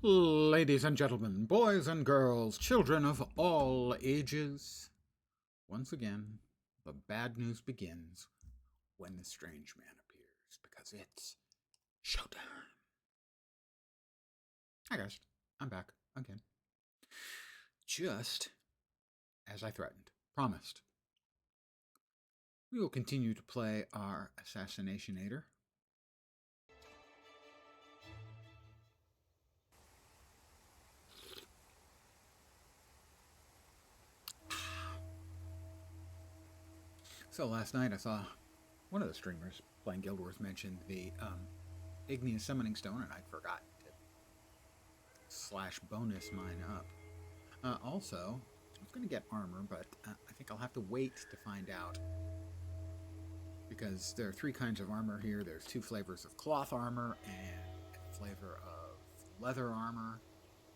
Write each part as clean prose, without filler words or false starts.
Ladies and gentlemen, boys and girls, children of all ages, once again, the bad news begins when the strange man appears, because it's showtime. Hi guys, I'm back again. Just as I threatened, promised. We will continue to play our Assassinationator. So last night I saw one of the streamers playing Guild Wars mentioned the Igneous Summoning Stone, and I'd forgotten to /bonus mine up. Also, I was going to get armor, but I think I'll have to wait to find out, because there are 3 kinds of armor here. There's 2 flavors of cloth armor and a flavor of leather armor.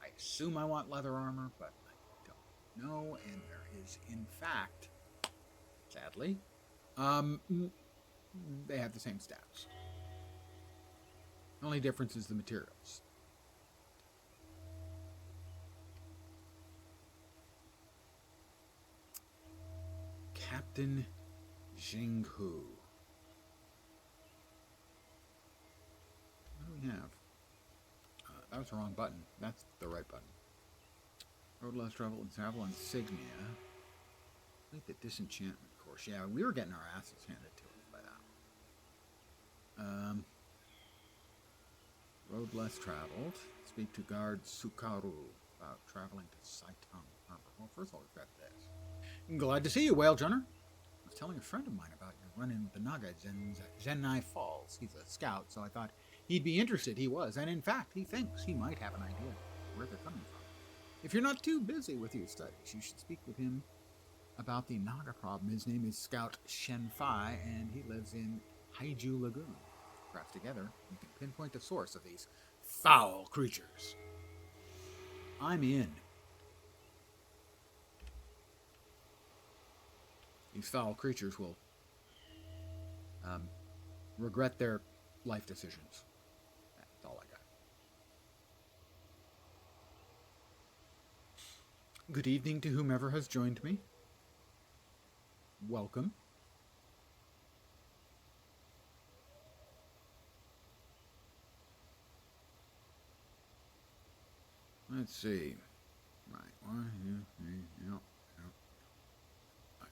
I assume I want leather armor, but I don't know, and there is, in fact, sadly, they have the same stats. The only difference is the materials. Captain Jinghu. What do we have? That was the wrong button. That's the right button. Road less travel and travel insignia. Complete the disenchantment course. Yeah, we were getting our asses handed to us by that. Road less traveled. Speak to guard Sukaru about traveling to Saitama Harbor. Well, first of all, we've got this. Glad to see you, Whale Junner. I was telling a friend of mine about your run-in with the Naga at Zenai Falls. He's a scout, so I thought he'd be interested. He was, and in fact, he thinks he might have an idea where they're coming from. If you're not too busy with your studies, you should speak with him about the Naga problem. His name is Scout Shenfai, and he lives in Haiju Lagoon. Perhaps together, we can pinpoint the source of these foul creatures. I'm in. These foul creatures will regret their life decisions. That's all I got. Good evening to whomever has joined me. Welcome. Let's see. Right. 1, 2, 3, yep. Right.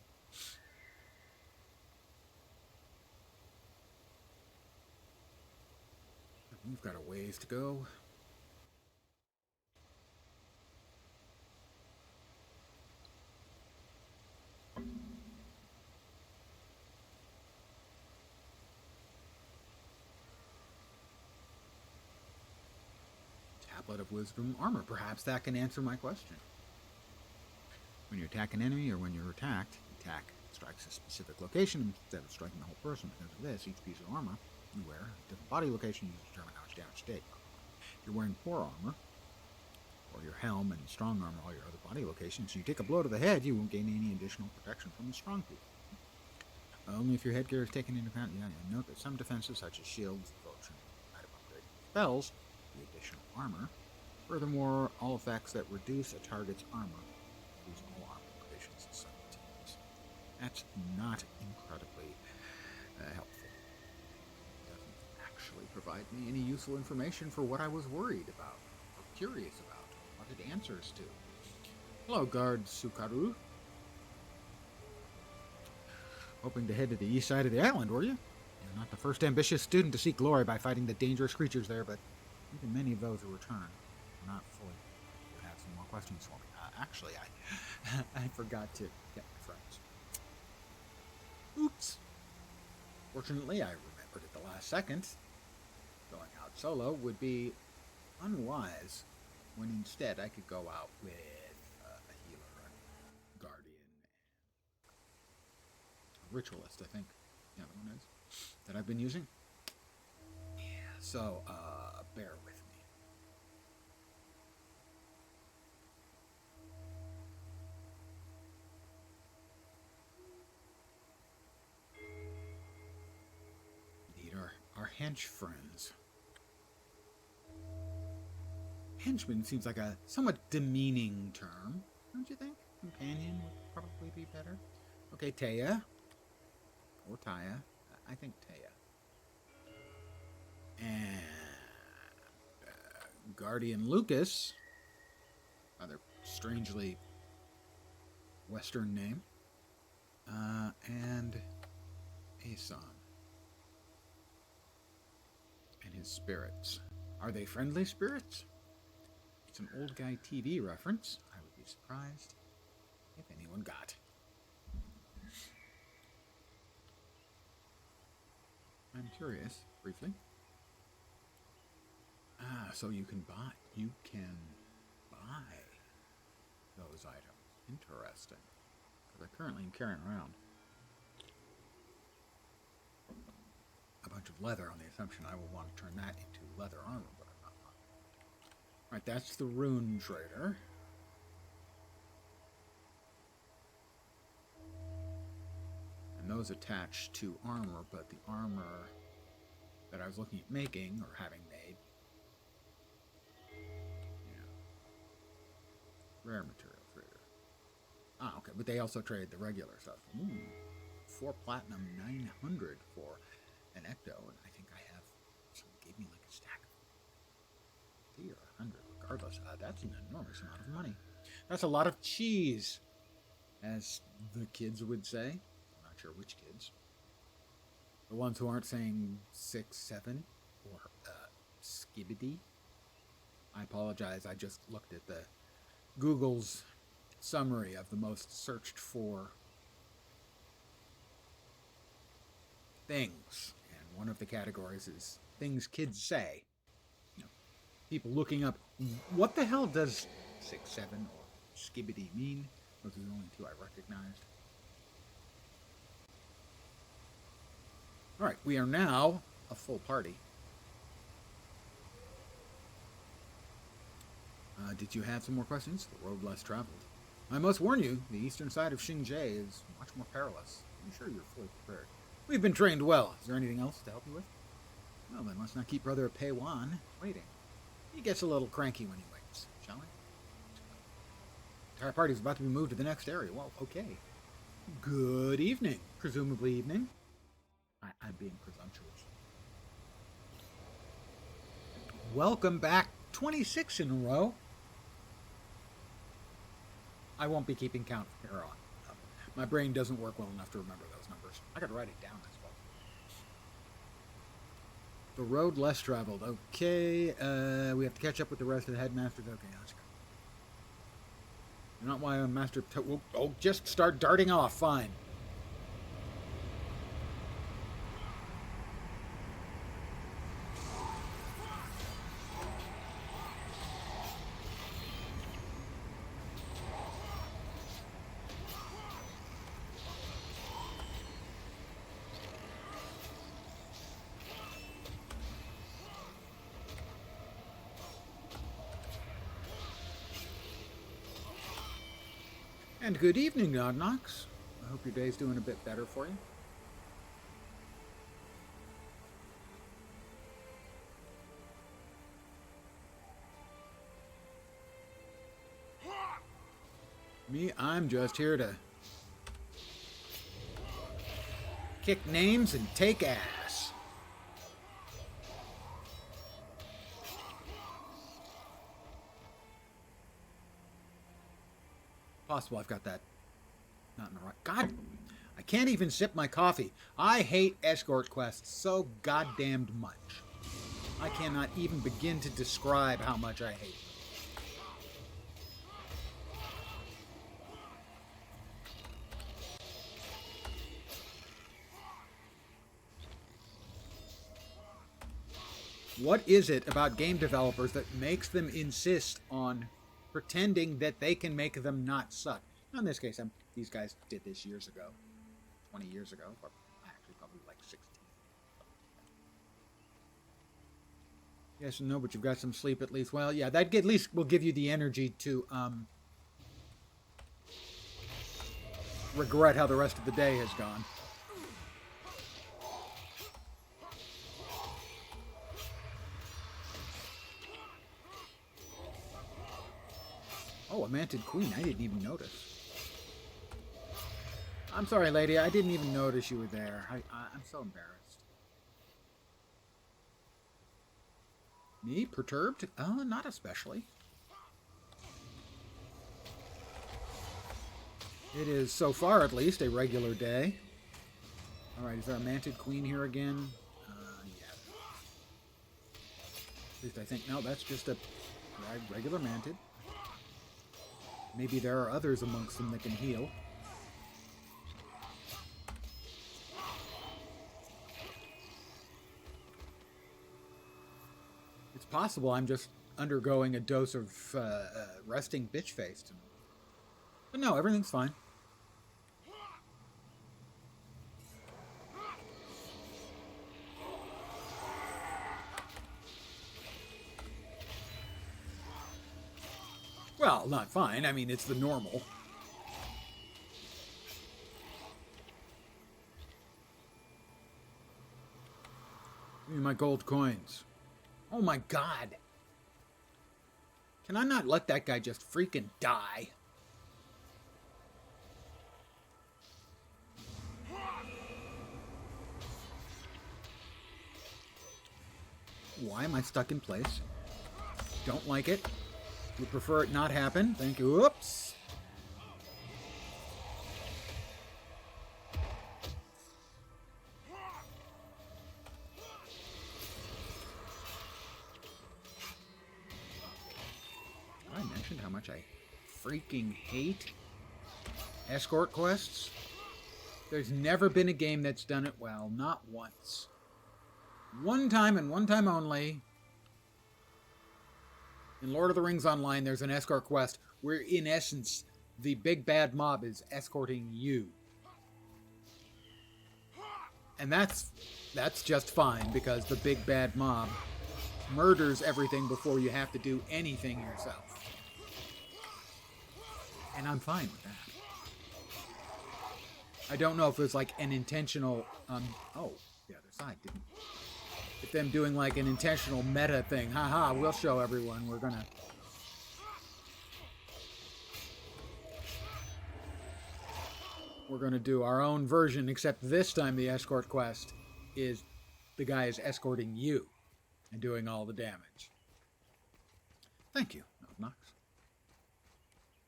We've got a ways to go. Tablet of Wisdom armor. Perhaps that can answer my question. When you attack an enemy or when you're attacked, the attack strikes a specific location instead of striking the whole person. Because of this, each piece of armor you wear, a different body location, you determine how much damage you take. If you're wearing poor armor, or your helm and strong armor, all your other body locations, you take a blow to the head, you won't gain any additional protection from the strong people. Only if your headgear is taken into account. Yeah, note that some defenses, such as shields, devotion, item upgrade, spells, the additional armor. Furthermore, all effects that reduce a target's armor lose all armor locations and subroutines. That's not incredibly helpful. It doesn't actually provide me any useful information for what I was worried about, or curious about, or wanted answers to. Hello, Guard Sukaru. Hoping to head to the east side of the island, were you? You're not the first ambitious student to seek glory by fighting the dangerous creatures there, but even many of those who return are not fully. You have some more questions for me. Actually, I forgot to get my friends. Oops. Fortunately, I remembered at the last second. Going out solo would be unwise, when instead I could go out with a healer, a guardian, a ritualist, I think the other one is, that I've been using. Yeah, so bear with me. Need our hench friends. henchman seems like a somewhat demeaning term, don't you think? Companion would probably be better. Okay, Taya. Or Taya. I think Taya. And Guardian Lucas. Rather strangely Western name. And Asan. And his spirits. Are they friendly spirits? It's an old guy TV reference. I would be surprised if anyone got. I'm curious, briefly. So you can buy those items. Interesting. Because I currently am carrying around a bunch of leather on the assumption I will want to turn that into leather armor, but I'm not. Alright, that's the rune trader. And those attach to armor, but the armor that I was looking at making, or having made, rare material trader. Okay, but they also trade the regular stuff. 4 platinum, 900 for an ecto, and I think I have, someone gave me like a stack of 50 or 100, regardless. That's an enormous amount of money. That's a lot of cheese, as the kids would say. I'm not sure which kids. The ones who aren't saying 6, 7, or skibbity. I apologize, I just looked at the Google's summary of the most searched for things. And one of the categories is things kids say. People looking up, what the hell does 6, 7, or skibbity mean? Those are the only two I recognized. Alright, we are now a full party. Did you have some more questions? The road less traveled. I must warn you, the eastern side of Xinjie is much more perilous. I'm sure you're fully prepared. We've been trained well. Is there anything else to help you with? Well, then let's not keep Brother Peiwan waiting. He gets a little cranky when he waits, shall we? The entire party is about to be moved to the next area. Well, okay. Good evening. Presumably evening. I'm being presumptuous. Welcome back. 26 in a row. I won't be keeping count from here on. My brain doesn't work well enough to remember those numbers. I gotta write it down as well. The road less traveled. Okay, we have to catch up with the rest of the headmasters. Okay, let's go. You're not why I'm master... Oh, just start darting off. Fine. And good evening, Knox. I hope your day's doing a bit better for you. Me, I'm just here to kick names and take ass. Possible I've got that not in the right. God, I can't even sip my coffee. I hate escort quests so goddamned much. I cannot even begin to describe how much I hate them. What is it about game developers that makes them insist on pretending that they can make them not suck? Now, in this case, these guys did this years ago. 20 years ago. Or actually, probably like 16. Yes and no, but you've got some sleep at least. Well, yeah, that at least will give you the energy to regret how the rest of the day has gone. Oh, a manted queen. I didn't even notice. I'm sorry, lady. I didn't even notice you were there. I'm so embarrassed. Me? Perturbed? Not especially. It is, so far at least, a regular day. Alright, is there a manted queen here again? Yeah. At least I think, no, that's just a regular manted. Maybe there are others amongst them that can heal. It's possible I'm just undergoing a dose of resting bitch face tonight. But no, everything's fine. Well, not fine. I mean, it's the normal. Give me my gold coins. Oh my god. Can I not let that guy just freaking die? Why am I stuck in place? Don't like it. Would prefer it not happen. Thank you. Oops. I mentioned how much I freaking hate escort quests. There's never been a game that's done it well. Not once. One time and one time only. In Lord of the Rings Online, there's an escort quest where, in essence, the big bad mob is escorting you. And that's just fine, because the big bad mob murders everything before you have to do anything yourself. And I'm fine with that. I don't know if it's like an intentional, oh, the other side didn't. If them doing like an intentional meta thing, haha, we'll show everyone, we're gonna do our own version, except this time the escort quest is the guy is escorting you and doing all the damage. Thank you, Knox.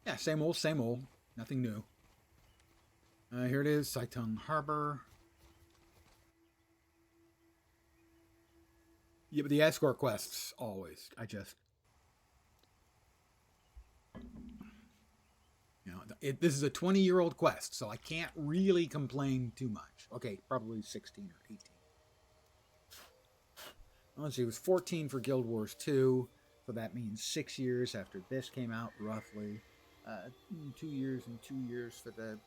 Yeah, same old, nothing new. Here it is, Saitung Harbor. Yeah, but the escort quests, always. This is a 20-year-old quest, so I can't really complain too much. Okay, probably 16 or 18. Let's see, it was 14 for Guild Wars 2, so that means 6 years after this came out, roughly. 2 years and 2 years for the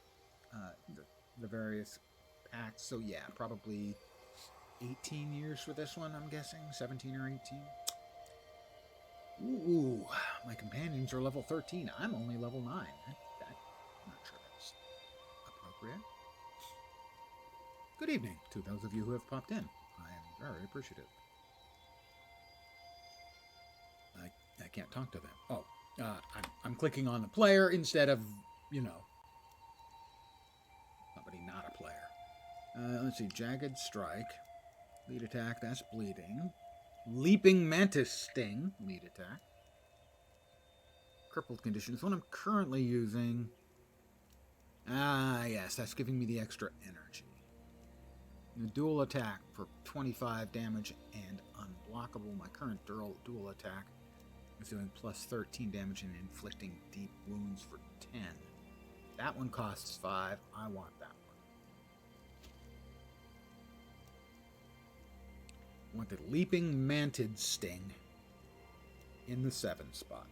various packs, so yeah, probably 18 years for this one, I'm guessing. 17 or 18. Ooh, my companions are level 13. I'm only level 9. I'm not sure that's appropriate. Good evening to those of you who have popped in. I am very appreciative. I can't talk to them. Oh, I'm clicking on the player instead of, somebody not a player. Let's see, Jagged Strike. Lead attack, that's bleeding. Leaping Mantis Sting, lead attack. Crippled Condition is what I'm currently using. Ah, yes, that's giving me the extra energy. The dual attack for 25 damage and unblockable. My current dual attack is doing plus 13 damage and inflicting deep wounds for 10. That one costs 5. I want that one. I want the Leaping Mantid Sting in the 7 spot.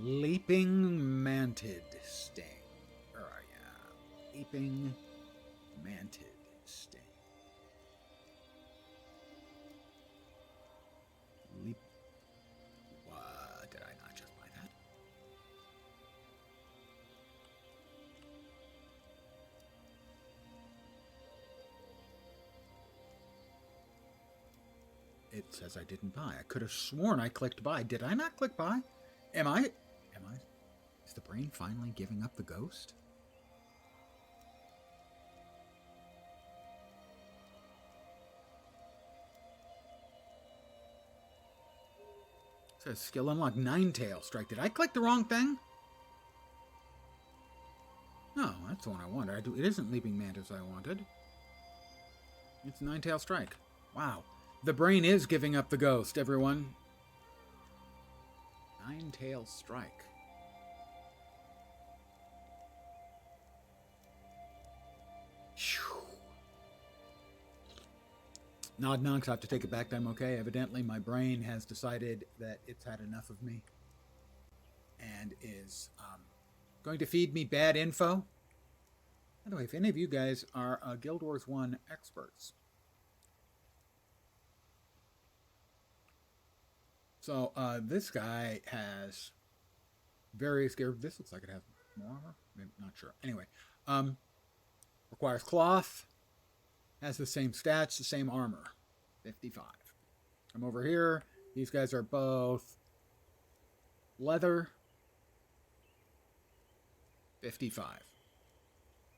Leaping Mantid Sting. Where are ya? Leaping Mantid Sting. What? Did I not just buy that? It's says I didn't buy. I could have sworn I clicked buy. Did I not click buy? Am I? Is the brain finally giving up the ghost? It says skill unlocked 9-tail strike. Did I click the wrong thing? No, that's the one I wanted. It isn't Leaping Mantis I wanted. It's 9-tail strike. Wow. The brain is giving up the ghost, everyone. 9-tail strike. Nod knocks, I have to take it back. I'm okay. Evidently, my brain has decided that it's had enough of me and is going to feed me bad info. By the way, if any of you guys are Guild Wars 1 experts, so this guy has various gear. This looks like it has more armor. Maybe, not sure. Anyway, requires cloth. Has the same stats, the same armor. 55. I'm over here. These guys are both leather. 55.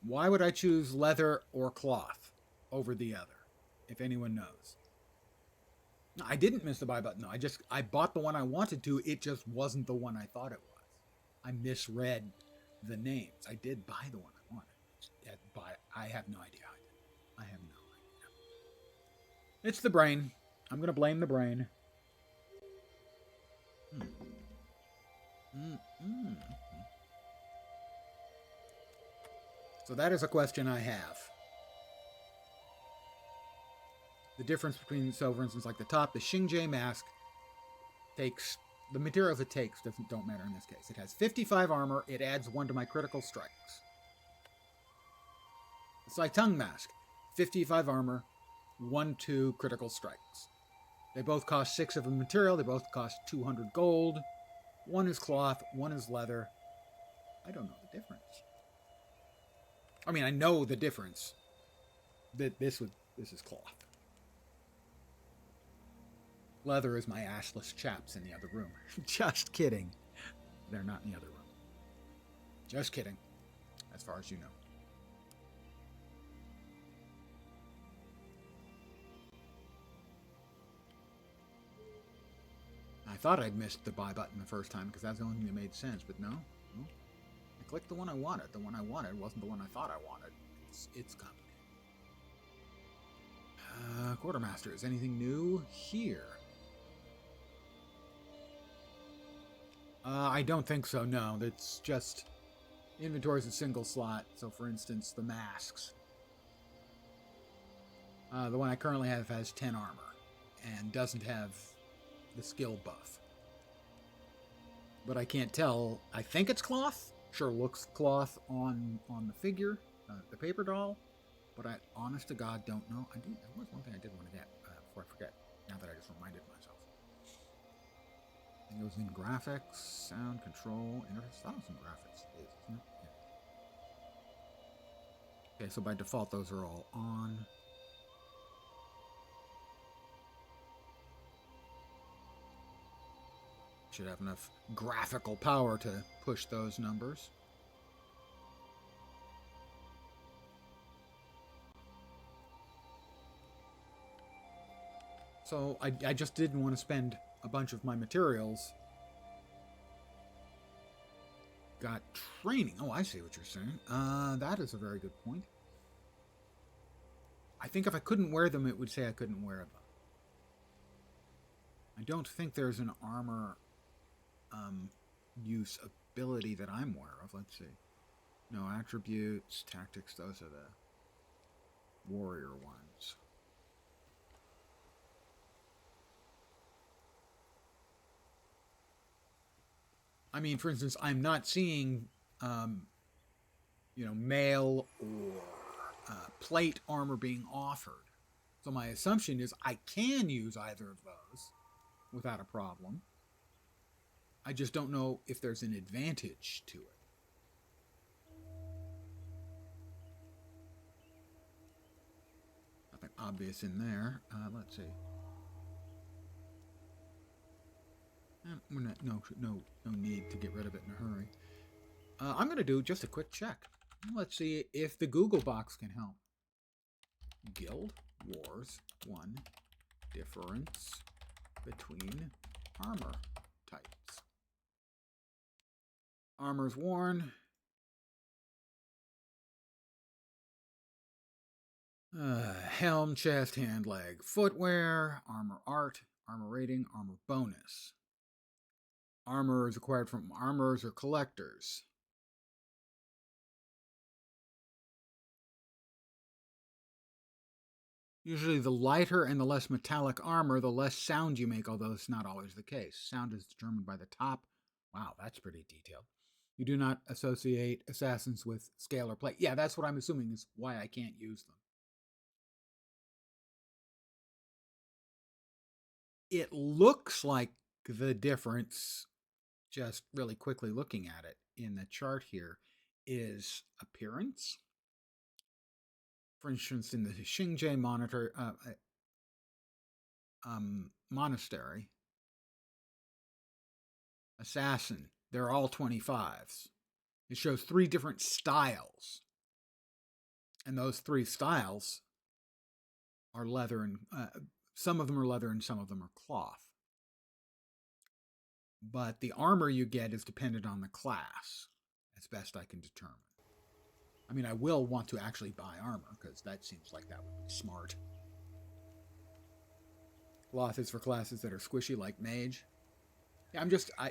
Why would I choose leather or cloth over the other, if anyone knows? No, I didn't miss the buy button. No, I bought the one I wanted to. It just wasn't the one I thought it was. I misread the names. I did buy the one I wanted. I have no idea how I did. I have no idea. It's the brain. I'm going to blame the brain. So that is a question I have. The difference between, so for instance, like the top, the Xingje mask takes, the materials it takes don't matter in this case. It has 55 armor. It adds 1 to my critical strikes. It's like tongue mask. 55 armor, 1 to critical strikes. They both cost 6 of a material. They both cost 200 gold. One is cloth, one is leather. I don't know the difference. I mean, I know the difference. That this is cloth. Leather is my ashless chaps in the other room. Just kidding. They're not in the other room. Just kidding. As far as you know. I thought I'd missed the buy button the first time because that's the only thing that made sense, but no. I clicked the one I wanted. The one I wanted wasn't the one I thought I wanted. It's complicated. Quartermaster, is anything new here? I don't think so, no. It's just inventory is a single slot. So, for instance, the masks. The one I currently have has 10 armor and doesn't have the skill buff. But I can't tell. I think it's cloth. Sure looks cloth on the figure, the paper doll. But I, honest to God, don't know. There was one thing I did want to get before I forget. Now that I just reminded myself. I think it was in graphics, sound control, interface. That was in graphics. It is, isn't it? Yeah. Okay, so by default, those are all on. Should have enough graphical power to push those numbers. So I just didn't want to spend a bunch of my materials. Got training. Oh, I see what you're saying. That is a very good point. I think if I couldn't wear them, it would say I couldn't wear them. I don't think there's an armor use ability that I'm aware of. Let's see. No attributes, tactics, those are the warrior ones. I mean, for instance, I'm not seeing, mail or plate armor being offered. So my assumption is I can use either of those without a problem. I just don't know if there's an advantage to it. Nothing obvious in there. Let's see. No need to get rid of it in a hurry. I'm going to do just a quick check. Let's see if the Google box can help. Guild Wars 1 difference between armor types. Armor's worn. Helm, chest, hand, leg, footwear, armor art, armor rating, armor bonus. Armor is acquired from armors or collectors. Usually the lighter and the less metallic armor, the less sound you make, although it's not always the case. Sound is determined by the top. Wow, that's pretty detailed. You do not associate assassins with scale or plate. Yeah, that's what I'm assuming is why I can't use them. It looks like the difference, just really quickly looking at it in the chart here, is appearance. For instance, in the Xingje monastery, assassin, they're all 25s. It shows 3 different styles. And those 3 styles are leather, and some of them are leather and some of them are cloth. But the armor you get is dependent on the class, as best I can determine. I mean, I will want to actually buy armor, because that seems like that would be smart. Cloth is for classes that are squishy, like mage. Yeah,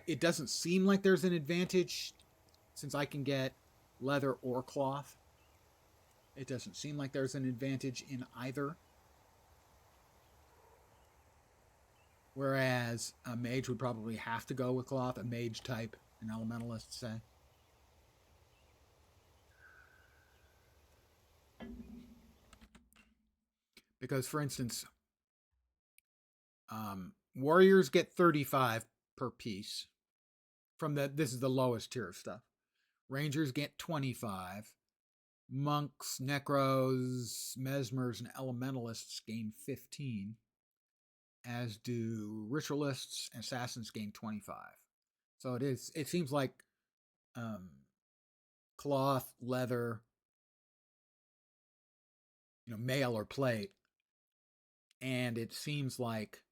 it doesn't seem like there's an advantage, since I can get leather or cloth. It doesn't seem like there's an advantage in either. Whereas a mage would probably have to go with cloth, a mage type, an elementalist, say. Because, for instance, warriors get 35 per piece. This is the lowest tier of stuff. Rangers get 25. Monks, necros, mesmers, and elementalists gain 15. As do ritualists and assassins gain 25. So it seems like cloth, leather, mail or plate. And it seems like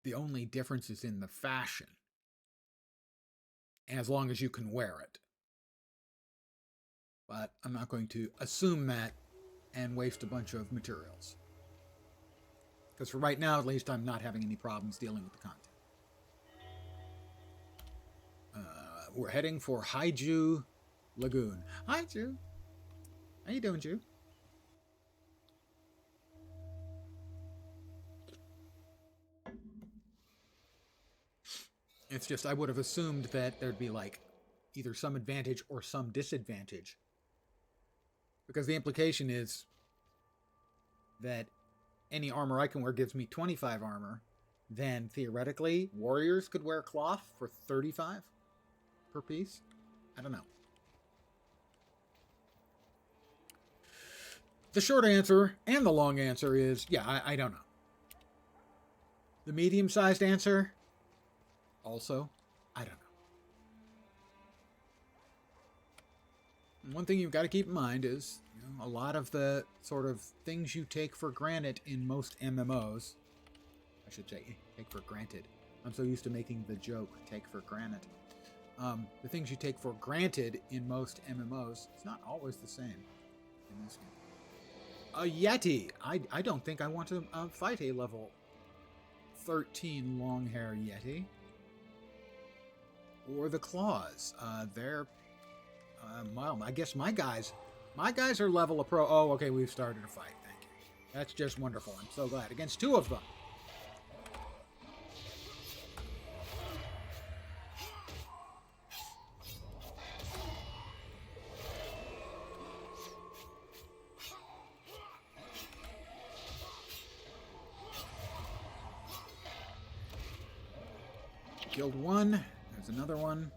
the only difference is in the fashion. And as long as you can wear it. But I'm not going to assume that and waste a bunch of materials. Because for right now, at least, I'm not having any problems dealing with the content. We're heading for Haiju Lagoon. Hi, Ju. How you doing, Ju? It's just I would have assumed that there'd be like either some advantage or some disadvantage. Because the implication is that any armor I can wear gives me 25 armor. Then theoretically, warriors could wear cloth for 35 per piece. I don't know. The short answer and the long answer is, yeah, I don't know. The medium-sized answer, also, I don't know. And one thing you've got to keep in mind is, a lot of the sort of things you take for granted in most MMOs, I should say, take for granted. I'm so used to making the joke, take for granted. The things you take for granted in most MMOs, it's not always the same in this game. A Yeti. I don't think I want to fight a level 13 long hair Yeti. Or the Claws. They're, well, I guess my guys are level of pro. Oh, okay, we've started a fight. Thank you. That's just wonderful. I'm so glad. Against 2 of them. Killed 1. There's another one.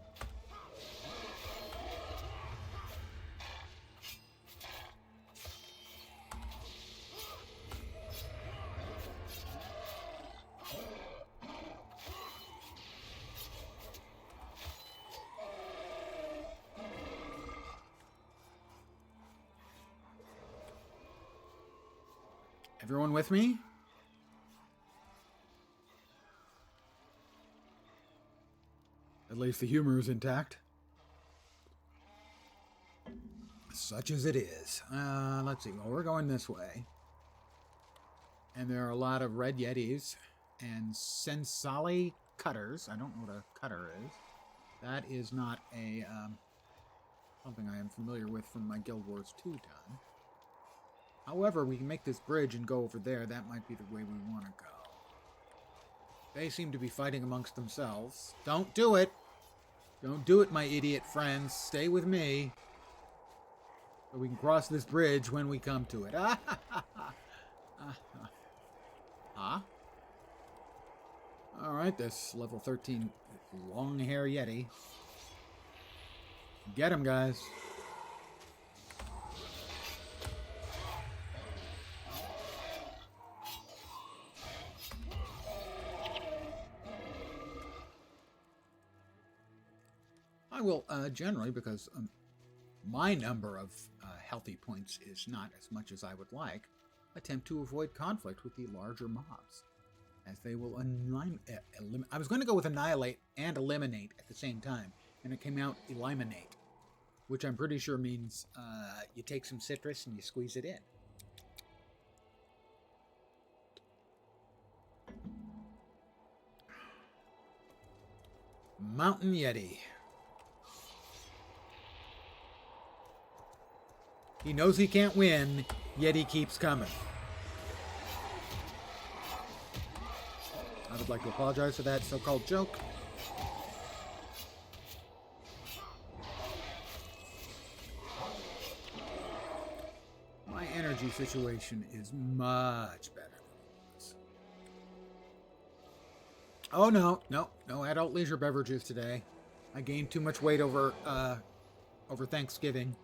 Everyone with me? At least the humor is intact. Such as it is. Let's see. Well, we're going this way. And there are a lot of red yetis and sensali cutters. I don't know what a cutter is. That is not a something I am familiar with from my Guild Wars 2 time. However, we can make this bridge and go over there. That might be the way we want to go. They seem to be fighting amongst themselves. Don't do it! Don't do it, my idiot friends. Stay with me. So we can cross this bridge when we come to it. Huh? Alright, this level 13 long hair yeti. Get him, guys. I will, generally, because my number of healthy points is not as much as I would like, attempt to avoid conflict with the larger mobs, as they will I was going to go with annihilate and eliminate at the same time, and it came out eliminate, which I'm pretty sure means you take some citrus and you squeeze it in. Mountain Yeti. He knows he can't win, yet he keeps coming. I would like to apologize for that so-called joke. My energy situation is much better than this. Oh no adult leisure beverages today. I gained too much weight over Thanksgiving.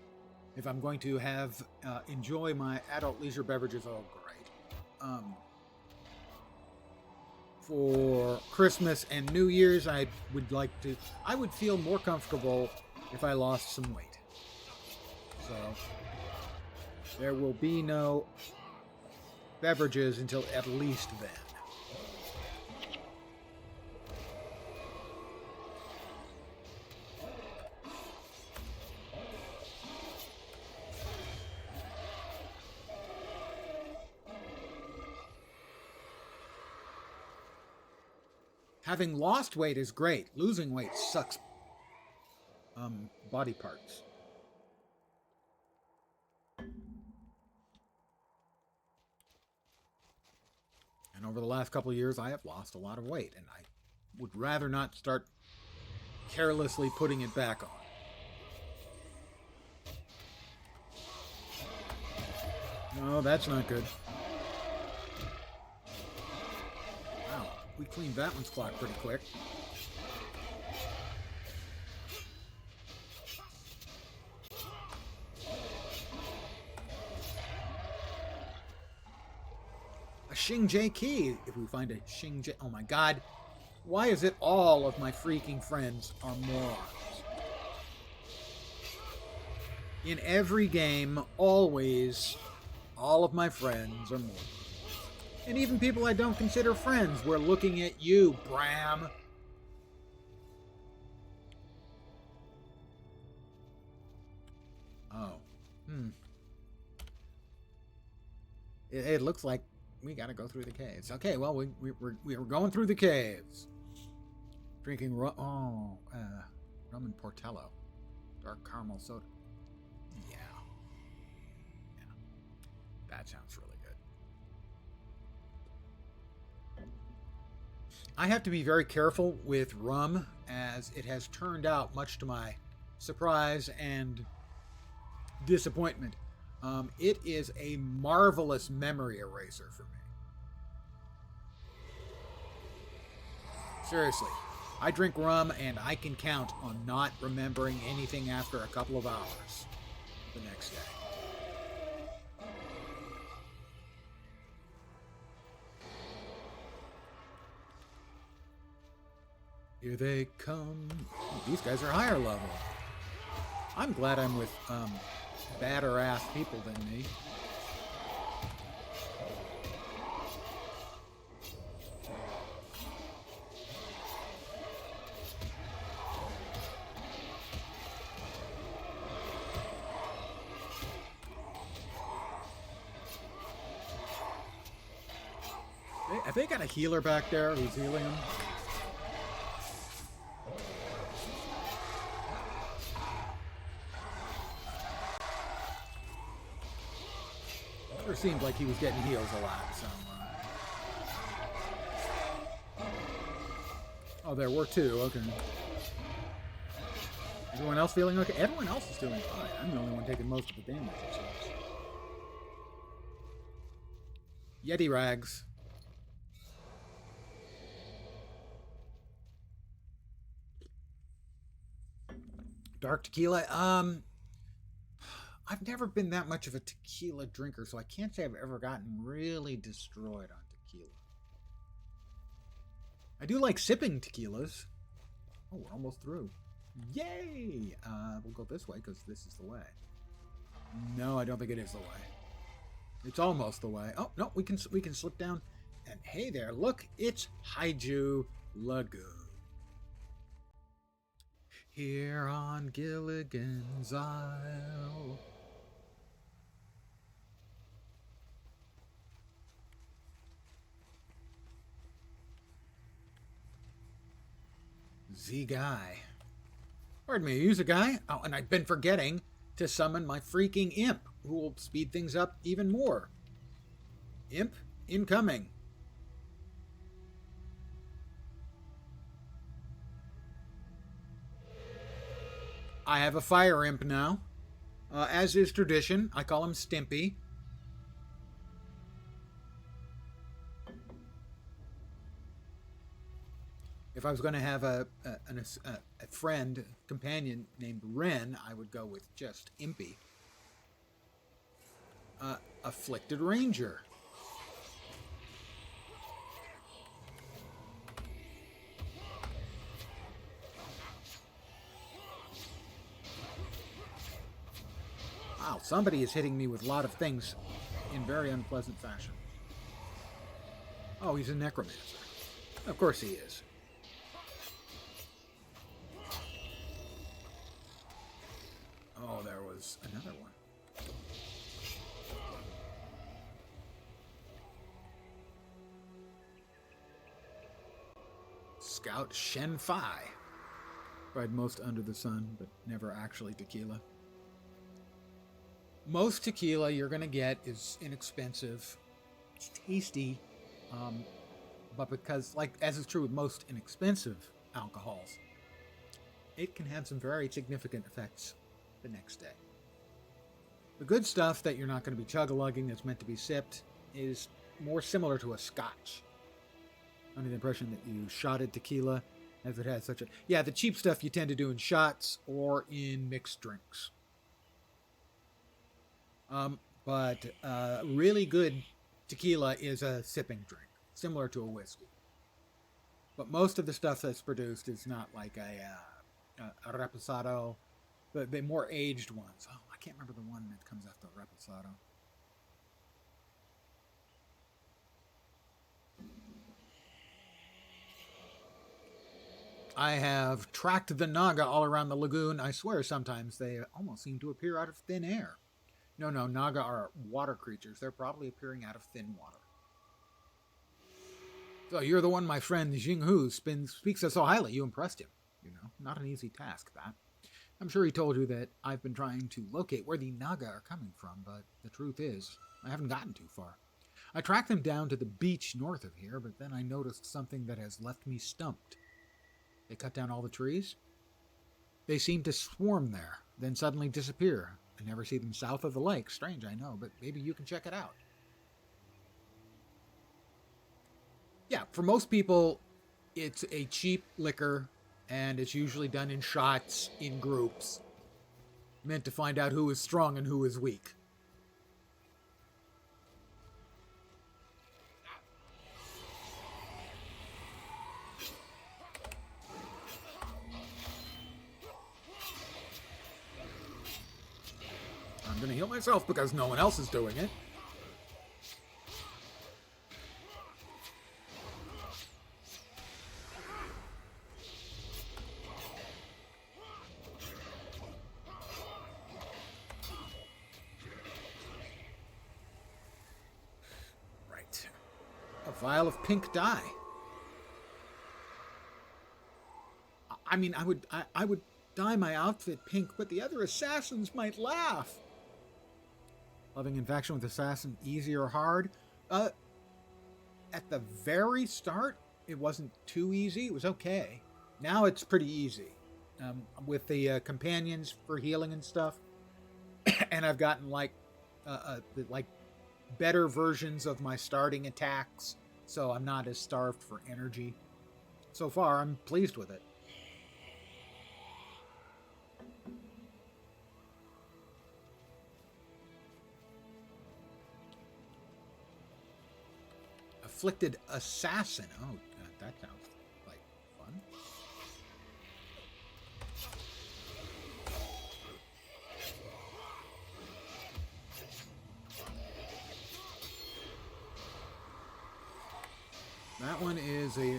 If I'm going to have enjoy my adult leisure beverages, oh great. For Christmas and New Year's, I would feel more comfortable if I lost some weight. So there will be no beverages until at least then. Having lost weight is great. Losing weight sucks. Body parts. And over the last couple of years, I have lost a lot of weight, and I would rather not start carelessly putting it back on. No, that's not good. We cleaned that one's clock pretty quick. A Xingje key. If we find a Xingje... Oh my god. Why is it all of my freaking friends are morons? In every game, always, all of my friends are morons. And even people I don't consider friends, we're looking at you, Bram. Oh. It looks like we gotta go through the caves. Okay, well, we're going through the caves. Drinking rum and Portello. Dark caramel soda. Yeah. That sounds really good. I have to be very careful with rum, as it has turned out, much to my surprise and disappointment. It is a marvelous memory eraser for me. Seriously, I drink rum and I can count on not remembering anything after a couple of hours the next day. Here they come. Oh, these guys are higher level. I'm glad I'm with badder ass people than me. they got a healer back there who's healing him? Sure seemed like he was getting heals a lot, so... Oh, there were two, okay. Everyone else feeling okay? Everyone else is doing fine. I'm the only one taking most of the damage, it seems. Yeti rags. Dark tequila? I've never been that much of a tequila drinker, so I can't say I've ever gotten really destroyed on tequila. I do like sipping tequilas. Oh, we're almost through. Yay! We'll go this way because this is the way. No, I don't think it is the way. It's almost the way. Oh no, we can slip down. And hey there, look, it's Haiju Lagoon. Here on Gilligan's Isle. Z-Guy. Pardon me, use a guy? Oh, and I've been forgetting to summon my freaking imp, who will speed things up even more. Imp, incoming. I have a fire imp now. As is tradition, I call him Stimpy. If I was going to have a friend, companion named Ren, I would go with just Impy. Afflicted Ranger. Wow, somebody is hitting me with a lot of things in very unpleasant fashion. Oh, he's a necromancer. Of course he is. Oh, there was another one. Scout Shen Fai. Tried most under the sun, but never actually tequila. Most tequila you're going to get is inexpensive. It's tasty. But because, like, as is true with most inexpensive alcohols, it can have some very significant effects the next day. The good stuff that you're not going to be chug-a-lugging, that's meant to be sipped, is more similar to a scotch. Under the impression that you shotted tequila, as it has such a... Yeah, the cheap stuff you tend to do in shots or in mixed drinks. But really good tequila is a sipping drink, similar to a whiskey. But most of the stuff that's produced is not like a reposado. The more aged ones. Oh, I can't remember the one that comes after reposado. I have tracked the Naga all around the lagoon. I swear sometimes they almost seem to appear out of thin air. No, Naga are water creatures. They're probably appearing out of thin water. So you're the one my friend Jinghu speaks of so highly. You impressed him. You know, not an easy task, that. I'm sure he told you that I've been trying to locate where the Naga are coming from, but the truth is, I haven't gotten too far. I tracked them down to the beach north of here, but then I noticed something that has left me stumped. They cut down all the trees. They seem to swarm there, then suddenly disappear. I never see them south of the lake. Strange, I know, but maybe you can check it out. Yeah, for most people, it's a cheap liquor, and it's usually done in shots, in groups, meant to find out who is strong and who is weak. I'm going to heal myself because no one else is doing it. vial of pink dye. I mean, I would dye my outfit pink, but the other assassins might laugh. Loving infection with assassin, easy or hard? At the very start, it wasn't too easy. It was okay. Now it's pretty easy. With the companions for healing and stuff. And I've gotten like better versions of my starting attacks, so I'm not as starved for energy. So far, I'm pleased with it. Afflicted Assassin. Oh, that sounds like fun. That one is a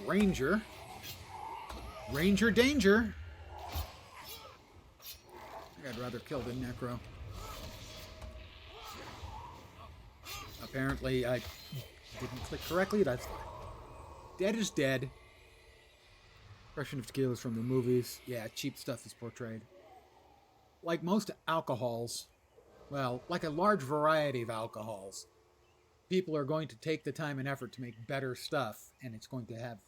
ranger. Ranger danger. I think I'd rather kill the necro. Apparently, I didn't click correctly. That's fine. Dead is dead. Impression of tequila is from the movies. Yeah, cheap stuff is portrayed. Like most alcohols, well, like a large variety of alcohols, people are going to take the time and effort to make better stuff, and it's going to have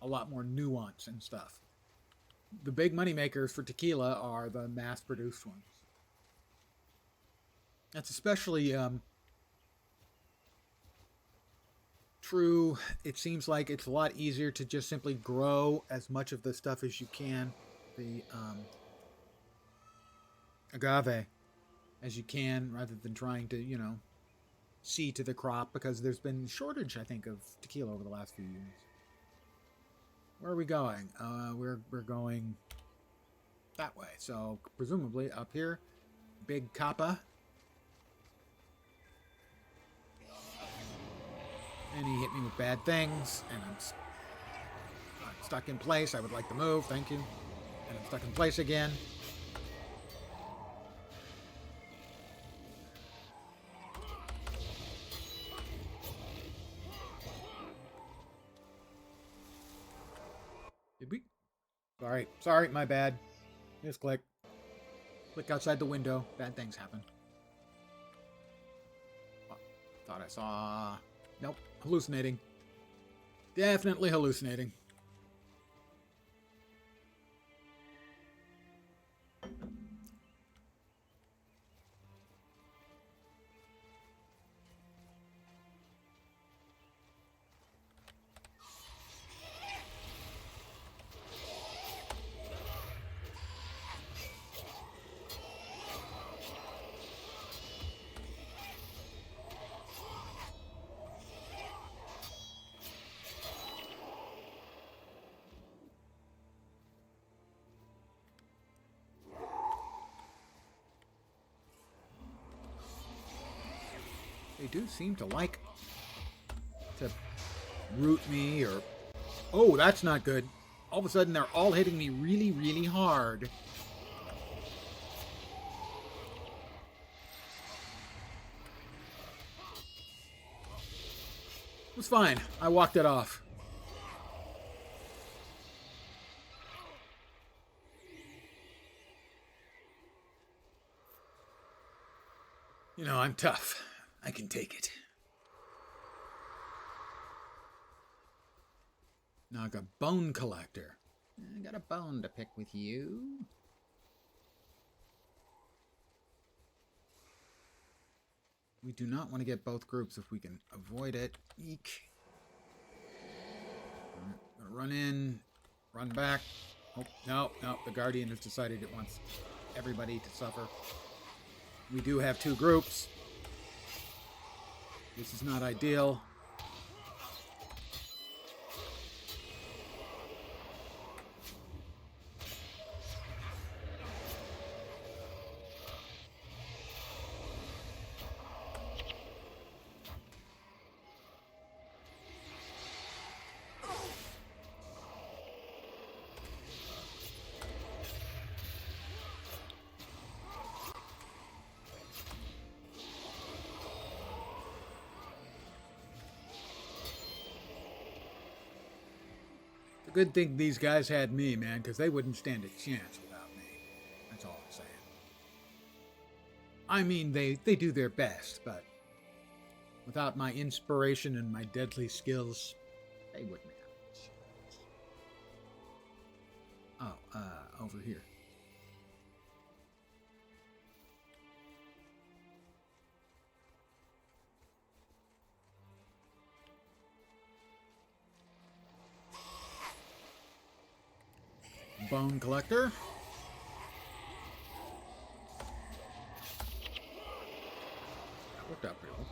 a lot more nuance and stuff. The big money makers for tequila are the mass-produced ones. That's especially true. It seems like it's a lot easier to just simply grow as much of the stuff as you can, the agave, as you can, rather than trying to, you know, see to the crop, because there's been shortage, I think, of tequila over the last few years. Where are we going? We're going that way. So presumably up here, big kappa. And he hit me with bad things, and I'm stuck in place. I would like to move, thank you. And I'm stuck in place again. Did we? Sorry, my bad. Just click. Click outside the window. Bad things happen. Oh, thought I saw... Nope. Hallucinating. Definitely hallucinating. They do seem to like to root me, or... Oh, that's not good. All of a sudden, they're all hitting me really, really hard. It was fine. I walked it off. You know, I'm tough. I can take it. Naga Bone Collector. I got a bone to pick with you. We do not want to get both groups if we can avoid it. Eek. Gonna run in, run back. Oh, no, the Guardian has decided it wants everybody to suffer. We do have two groups. This is not ideal. a good thing these guys had me, man, because they wouldn't stand a chance without me. That's all I'm saying. I mean, they do their best, but without my inspiration and my deadly skills, they wouldn't have a chance. Oh, over here. Bone collector. That worked out pretty well.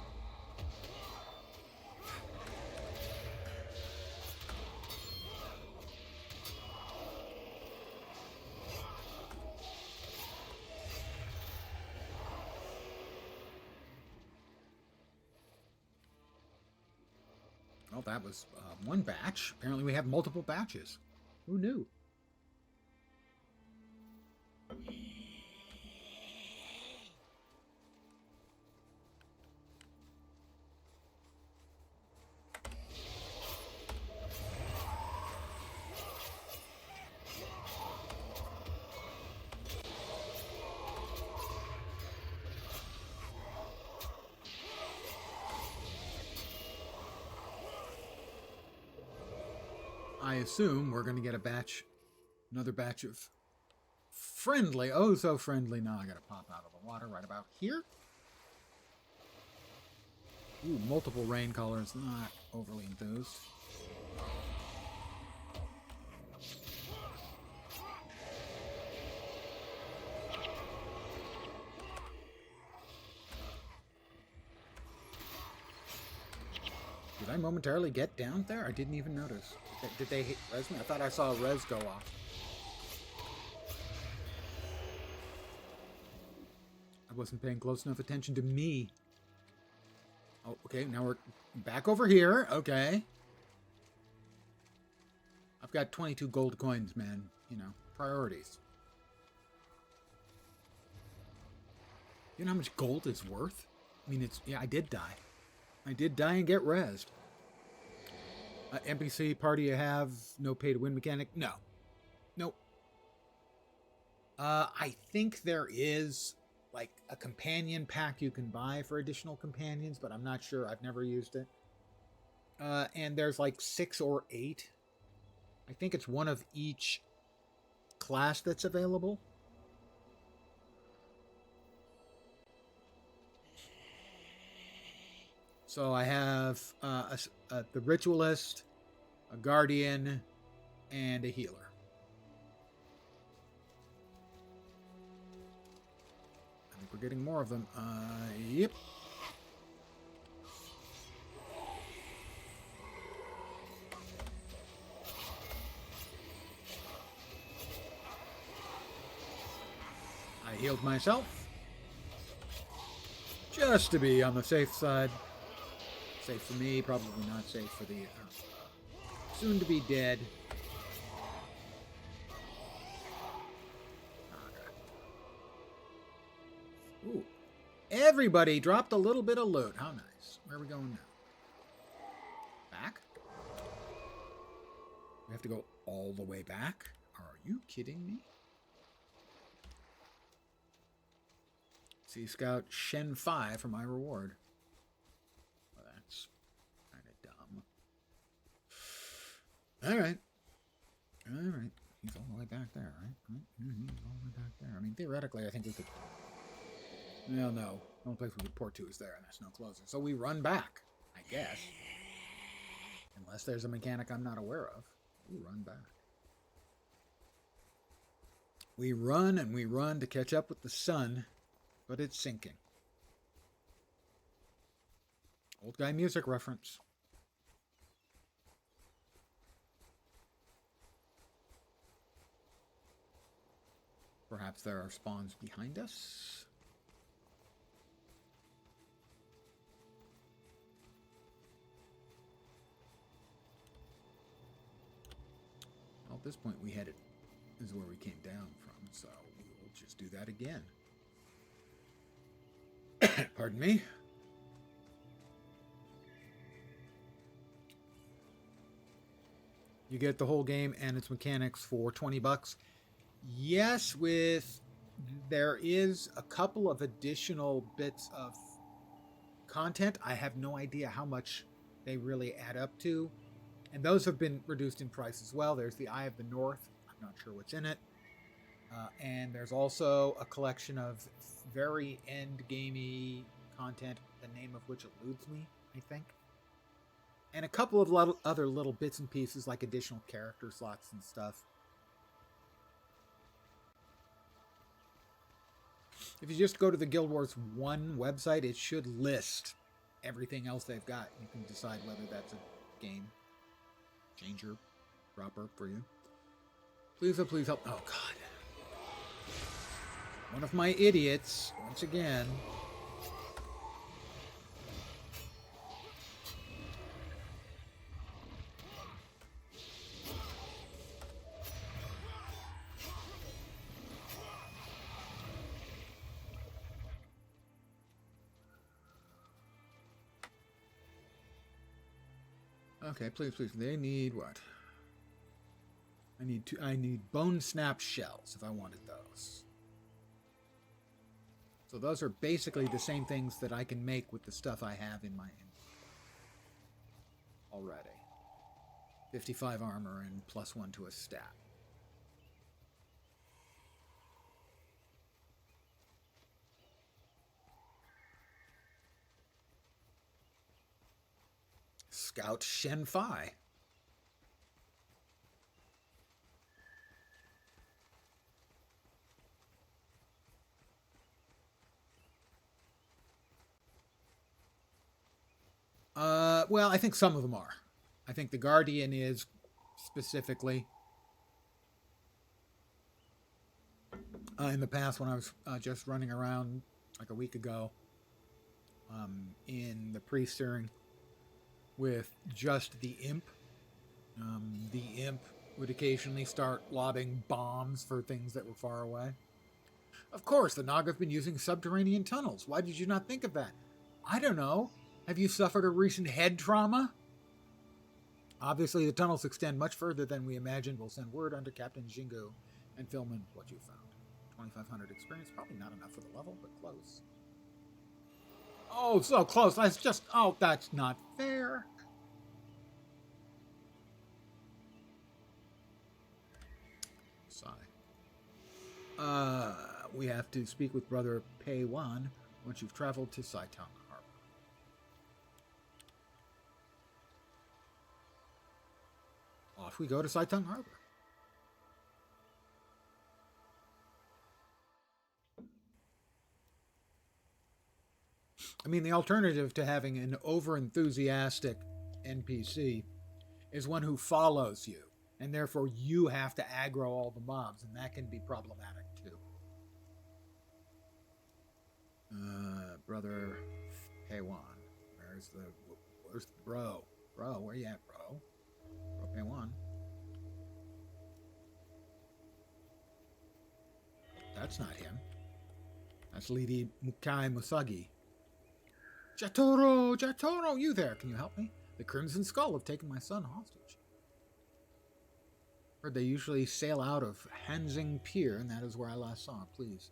Well, that was one batch. Apparently we have multiple batches. Who knew? I assume we're going to get another batch of friendly, oh so friendly. Now I got to pop out of the water right about here. Ooh, multiple rain colors, not overly enthused. Did I momentarily get down there? I didn't even notice. Did they res me? I thought I saw a res go off. I wasn't paying close enough attention to me. Oh, okay, now we're back over here. Okay. I've got 22 gold coins, man. You know, priorities. You know how much gold is worth? I mean, yeah, I did die. I did die and get rezzed. NPC party you have, no pay to win mechanic? No. Nope. I think there is like a companion pack you can buy for additional companions, but I'm not sure. I've never used it. And there's like 6 or 8. I think it's one of each class that's available. So I have the Ritualist, a Guardian, and a Healer. I think we're getting more of them. Yep. I healed myself. Just to be on the safe side. Safe for me, probably not safe for the soon to be dead. Okay. Ooh. Everybody dropped a little bit of loot. How nice. Where are we going now? Back? We have to go all the way back? Are you kidding me? Sea Scout Shen 5 for my reward. Well, that's kind of dumb. Alright. Alright. He's all the way back there, right? He's all the way back there. I mean, theoretically, I think we could... Well, no. The only place we could port to is there, and that's no closer. So we run back, I guess. Unless there's a mechanic I'm not aware of. We run back. We run and we run to catch up with the sun, but it's sinking. Old guy music reference. Perhaps there are spawns behind us. Well, at this point we headed is where we came down from, so we will just do that again. Pardon me. You get the whole game and its mechanics for $20. Yes, there is a couple of additional bits of content. I have no idea how much they really add up to. And those have been reduced in price as well. There's the Eye of the North. I'm not sure what's in it. And there's also a collection of very end gamey content, the name of which eludes me, I think. And a couple of other little bits and pieces like additional character slots and stuff. If you just go to the Guild Wars 1 website, it should list everything else they've got. You can decide whether that's a game changer, dropper for you. Please help. Oh, God. One of my idiots, once again. Okay, please. They need what? I need bone snap shells if I wanted those. So those are basically the same things that I can make with the stuff I have in my inventory already. 55 armor and +1 to a stat. Scout Shen Fai. Well, I think some of them are. I think the Guardian is specifically. In the past, when I was just running around like a week ago in the pre-steering with just the Imp, the Imp would occasionally start lobbing bombs for things that were far away. Of course, the Naga have been using subterranean tunnels. Why did you not think of that? I don't know. Have you suffered a recent head trauma? Obviously, the tunnels extend much further than we imagined. We'll send word under Captain Jingu and film in what you found. 2,500 experience, probably not enough for the level, but close. Oh, so close. That's not fair. Sigh. We have to speak with Brother Pei Wan once you've traveled to Saitang Harbor. Off we go to Saitang Harbor. I mean, the alternative to having an over-enthusiastic NPC is one who follows you, and therefore you have to aggro all the mobs, and that can be problematic too. Brother Peiwan, where's the bro? Bro, where you at, bro? Bro Peiwan. That's not him. That's Lady Mukai Musagi. Jatoro, you there? Can you help me? The Crimson Skull have taken my son hostage. Heard they usually sail out of Hanzing Pier, and that is where I last saw him. Please,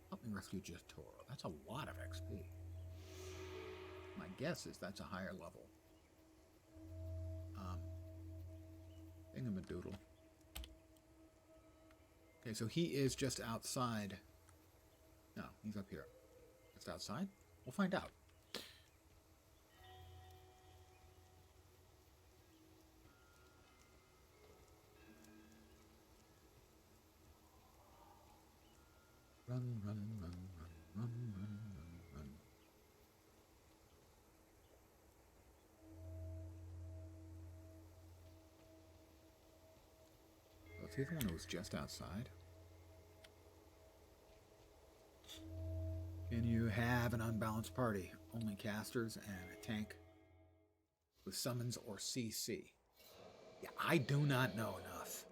help me rescue Jatoro. That's a lot of XP. My guess is that's a higher level. Thingamadoodle. Okay, so he is just outside. No, he's up here. Just outside? We'll find out. Run. Was he the one who was just outside? Can you have an unbalanced party? Only casters and a tank with summons or CC. Yeah, I do not know enough.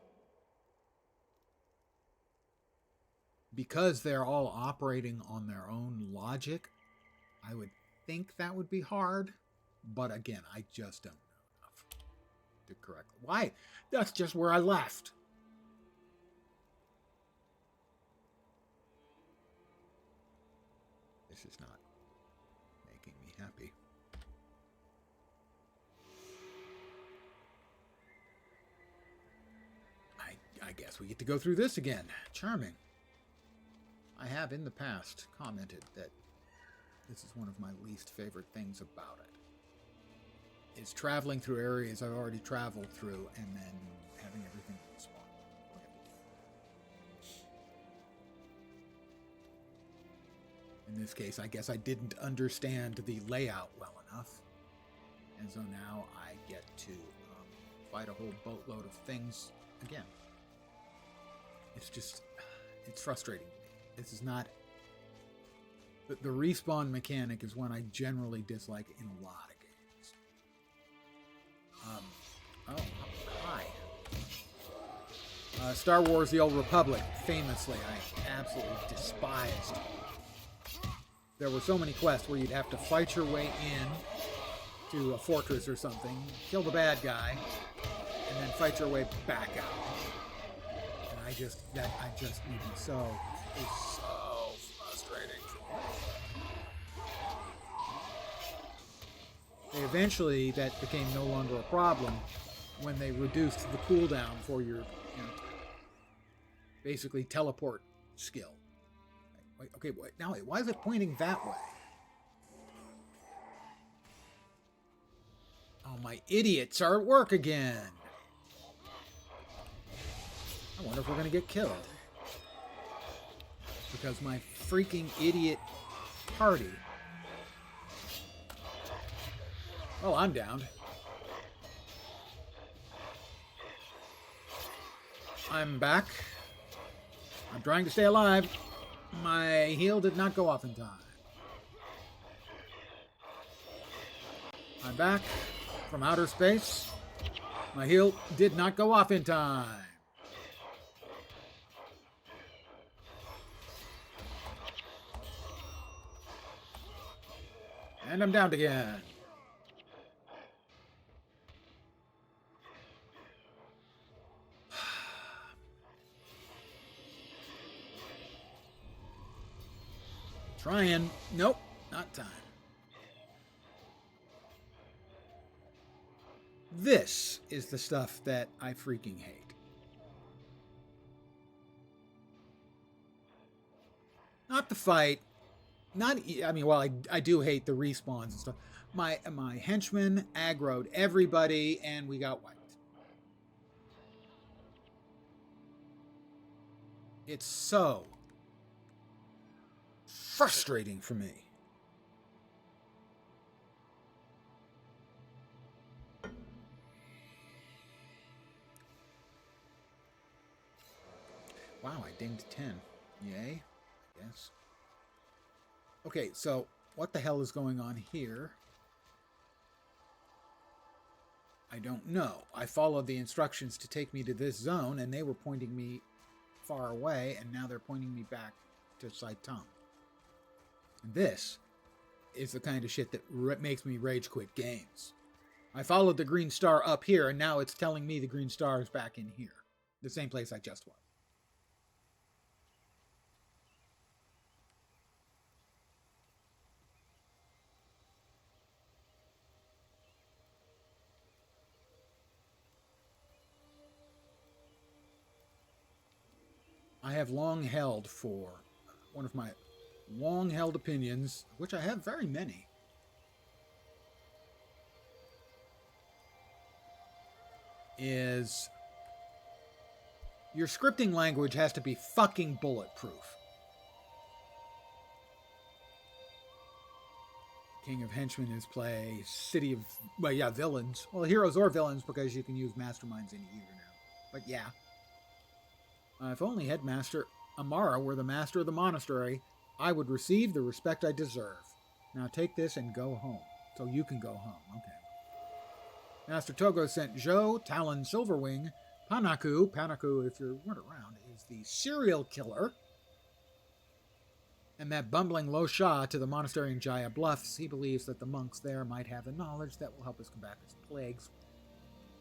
Because they're all operating on their own logic, I would think that would be hard. But again, I just don't know enough. correctly. Why? That's just where I left. This is not making me happy. I guess we get to go through this again. Charming. I have in the past commented that this is one of my least favorite things about it. Is traveling through areas I've already traveled through and then having everything spawn. In this case, I guess I didn't understand the layout well enough. And so now I get to fight a whole boatload of things again. It's frustrating to me. This is not... The respawn mechanic is one I generally dislike in a lot of games. Hi. Star Wars The Old Republic, famously, I absolutely despised. There were so many quests where you'd have to fight your way in to a fortress or something, kill the bad guy, and then fight your way back out. And I just made me so frustrating. Eventually, that became no longer a problem when they reduced the cooldown for your, basically teleport skill. Wait, okay, wait, why is it pointing that way? Oh, my idiots are at work again. I wonder if we're going to get killed. Because my freaking idiot party... Oh, I'm down. I'm back. I'm trying to stay alive. My heal did not go off in time. I'm back from outer space. My heal did not go off in time. And I'm down again. Trying. Nope, not time. This is the stuff that I freaking hate. Not the fight. I do hate the respawns and stuff. My henchmen aggroed everybody and we got wiped. It's so frustrating for me. Wow, I dinged 10. Yay, I guess. Okay, so what the hell is going on here? I don't know. I followed the instructions to take me to this zone, and they were pointing me far away, and now they're pointing me back to Saitung. This is the kind of shit that makes me rage quit games. I followed the green star up here, and now it's telling me the green star is back in here. The same place I just was. I have long held for one of my long-held opinions, which I have very many, is your scripting language has to be fucking bulletproof. King of Henchmen is play, City of, villains. Well, heroes or villains because you can use masterminds in either now. But yeah. If only Headmaster Amara were the master of the monastery, I would receive the respect I deserve. Now take this and go home. So you can go home. Okay. Master Togo sent Zhou, Talon, Silverwing, Panaku. Panaku, if you weren't around, is the serial killer. And that bumbling Lo Sha to the monastery in Jaya Bluffs. He believes that the monks there might have the knowledge that will help us combat these plagues.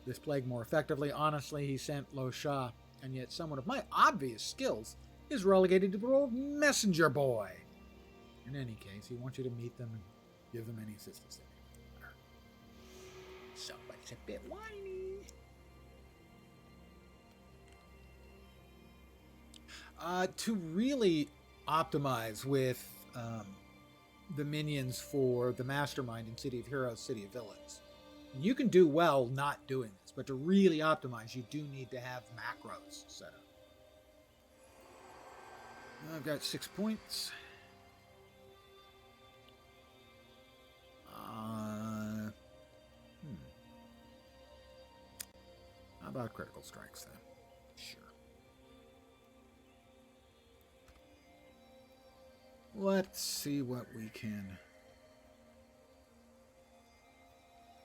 this plague more effectively. Honestly, he sent Lo Sha, and yet someone of my obvious skills is relegated to the role of messenger boy. In any case, he wants you to meet them and give them any assistance they need. Somebody's a bit whiny. To really optimize with the minions for the Mastermind in City of Heroes, City of Villains, and you can do well not doing this, but to really optimize, you do need to have macros set up. I've got 6 points. How about critical strikes then? Sure. Let's see what we can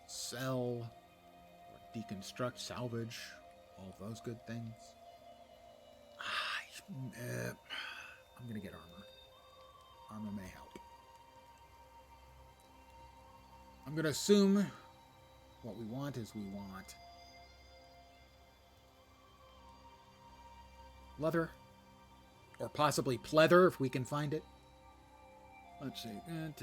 sell, or deconstruct, salvage, all of those good things. I'm going to get armor. Armor may help. I'm going to assume what we want is we want leather, or possibly pleather if we can find it. Let's see. I'm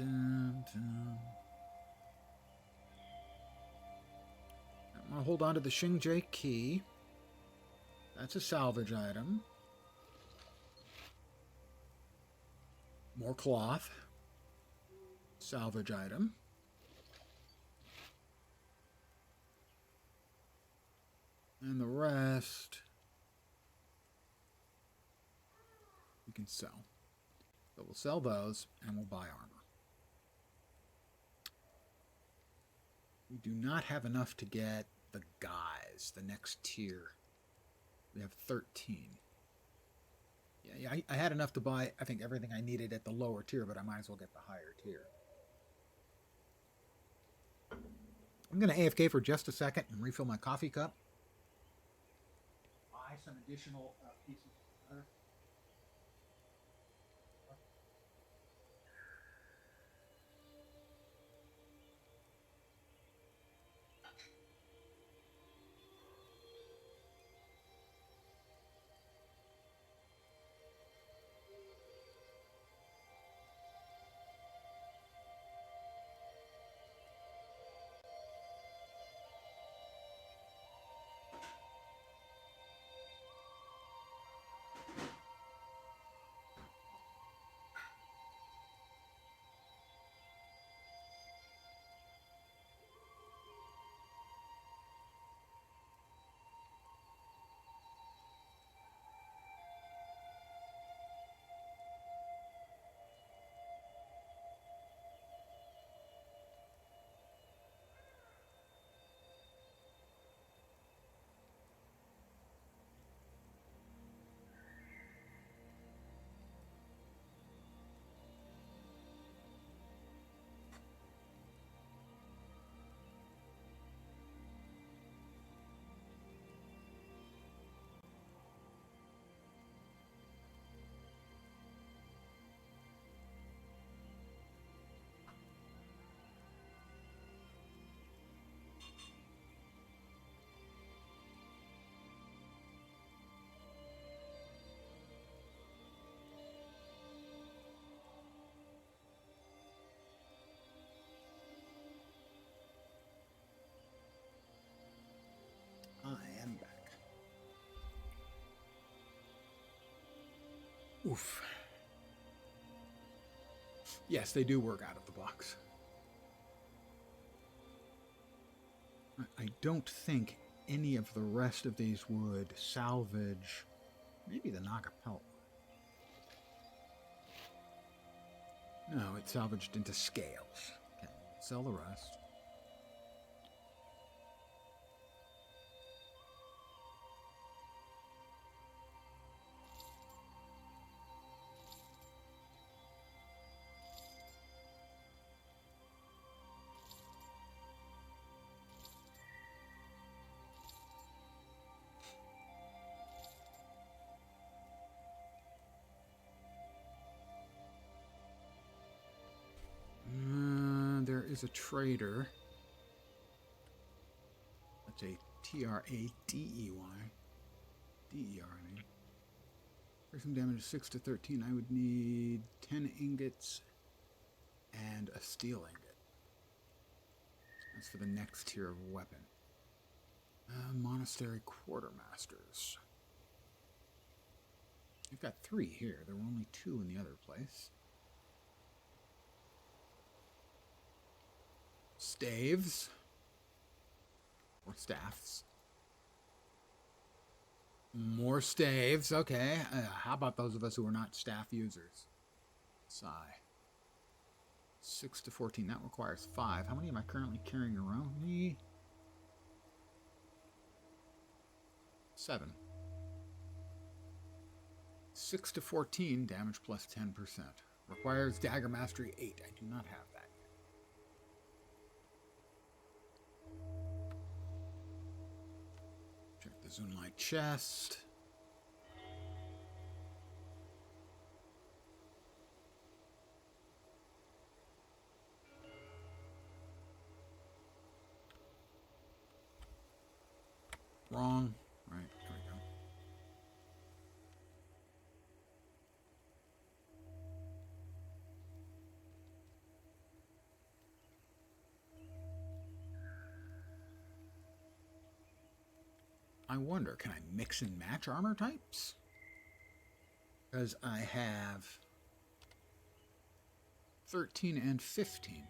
going to hold on to the Xingje key. That's a salvage item. More cloth. Salvage item. And the rest we can sell. So we'll sell those and we'll buy armor. We do not have enough to get the guys, the next tier. We have 13. Yeah, I had enough to buy, I think, everything I needed at the lower tier, but I might as well get the higher tier. I'm going to AFK for just a second and refill my coffee cup. Buy some additional pieces of butter. I am back. Oof. Yes, they do work out of the box. I don't think any of the rest of these would salvage. Maybe the Naga pelt. No, it's salvaged into scales. Okay, sell the rest. There is a trader. That's a Tradey. DER, I mean. Piercing damage of 6 to 13. I would need 10 ingots and a steel ingot. That's for the next tier of weapon. Monastery Quartermasters. You've got 3 here. There were only 2 in the other place. Staves. Or staffs. More staves. Okay. How about those of us who are not staff users? Sigh. 6 to 14. That requires 5. How many am I currently carrying around me? 7. 6 to 14. Damage plus 10%. Requires Dagger Mastery 8. I do not have that yet. Check the Zunlight chest. Wrong. Right, there we go. I wonder, can I mix and match armor types? Because I have 13 and 15.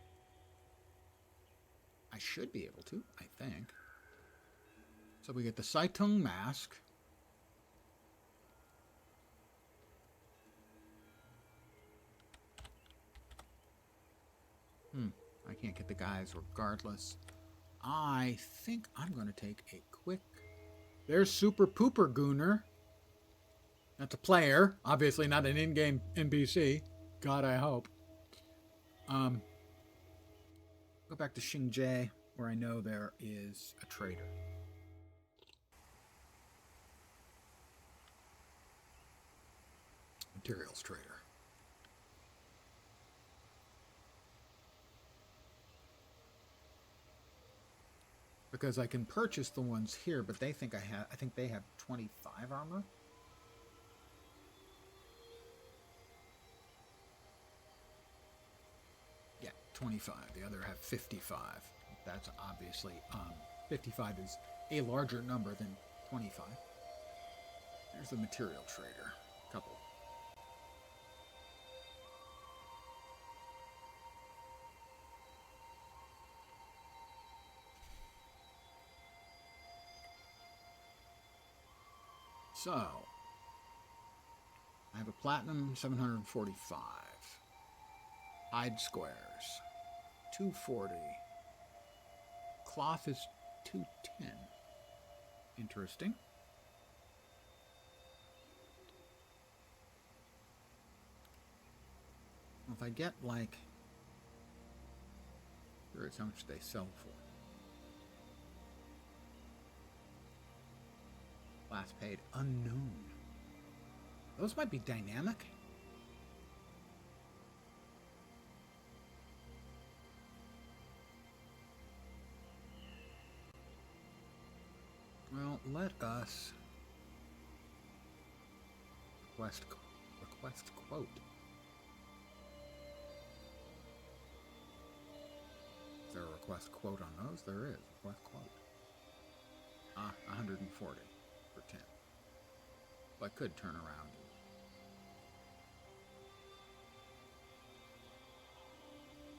I should be able to, I think. So we get the Saitung Mask. I can't get the guys regardless. I think I'm going to take a quick... There's Super Pooper Gooner. That's a player. Obviously not an in-game NPC. God, I hope. Go back to Xingzhe, where I know there is a trader. Materials trader. Because I can purchase the ones here, but they think I think they have 25 armor. Yeah, 25. The other have 55. That's obviously 55 is a larger number than 25. There's the material trader. Couple. So, I have a platinum 745. Hide squares 240. Cloth is 210. Interesting. Well, if I get like, here's how much they sell for. Last paid unknown. Those might be dynamic. Well, let us request quote. Is there a request quote on those? There is. Request quote. 140 for 10. So I could turn around.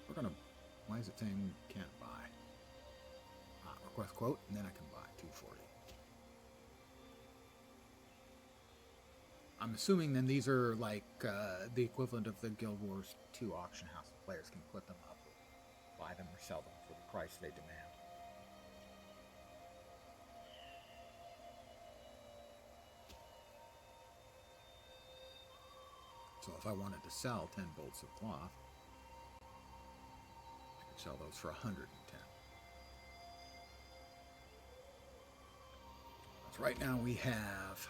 We're gonna. Why is it saying can't buy? Request quote, and then I can buy 240. I'm assuming then these are like the equivalent of the Guild Wars 2 auction house. The players can put them up, buy them, or sell them for the price they demand. So if I wanted to sell 10 bolts of cloth, I could sell those for 110. So right now we have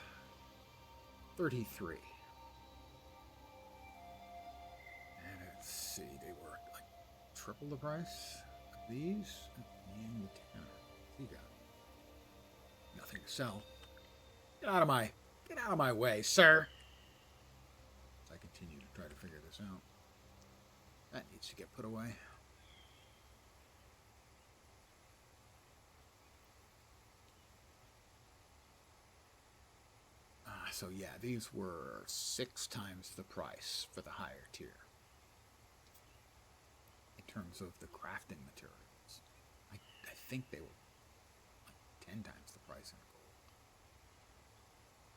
33. And let's see, they were like triple the price of these. And the 10. What's he got? nothing to sell. Get out of my way, sir. As I continue to try to figure this out. That needs to get put away. So yeah, these were 6 times the price for the higher tier. In terms of the crafting materials. I think they were like 10 times the price in gold.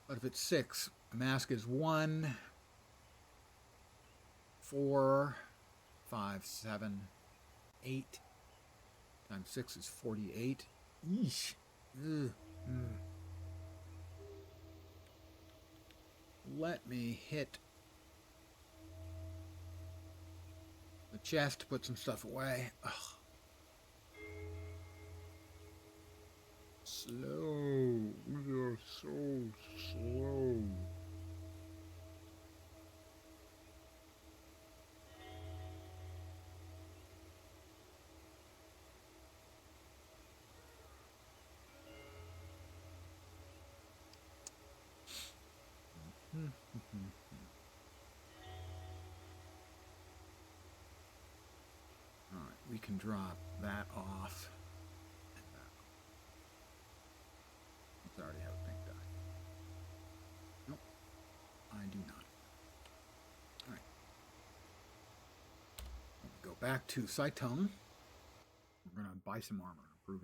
But if it's 6, a mask is 1, 4, 5, 7, 8. Times 6 is 48. Eesh. Ugh. Let me hit the chest to put some stuff away. Ugh. Slow. We are so slow. Alright, we can drop that off. And that. Let's already have a pink die. Nope, I do not. Alright. Go back to Saitong. We're going to buy some armor, improve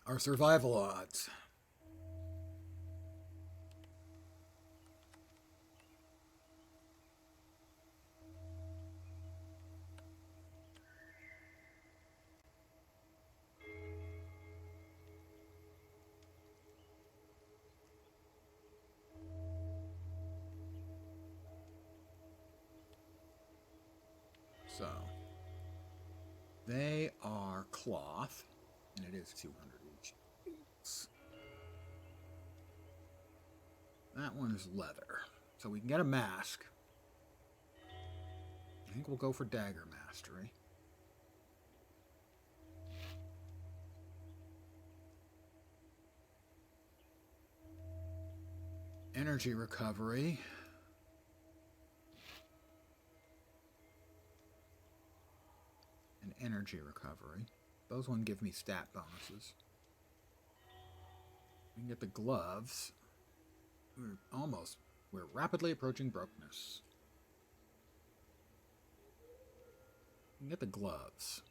our survival odds. So, they are cloth, and it is 200 each. That one is leather, so we can get a mask. I think we'll go for dagger mastery. Energy recovery. And energy recovery. Those one give me stat bonuses. We can get the gloves. We're rapidly approaching brokenness. We can get the gloves.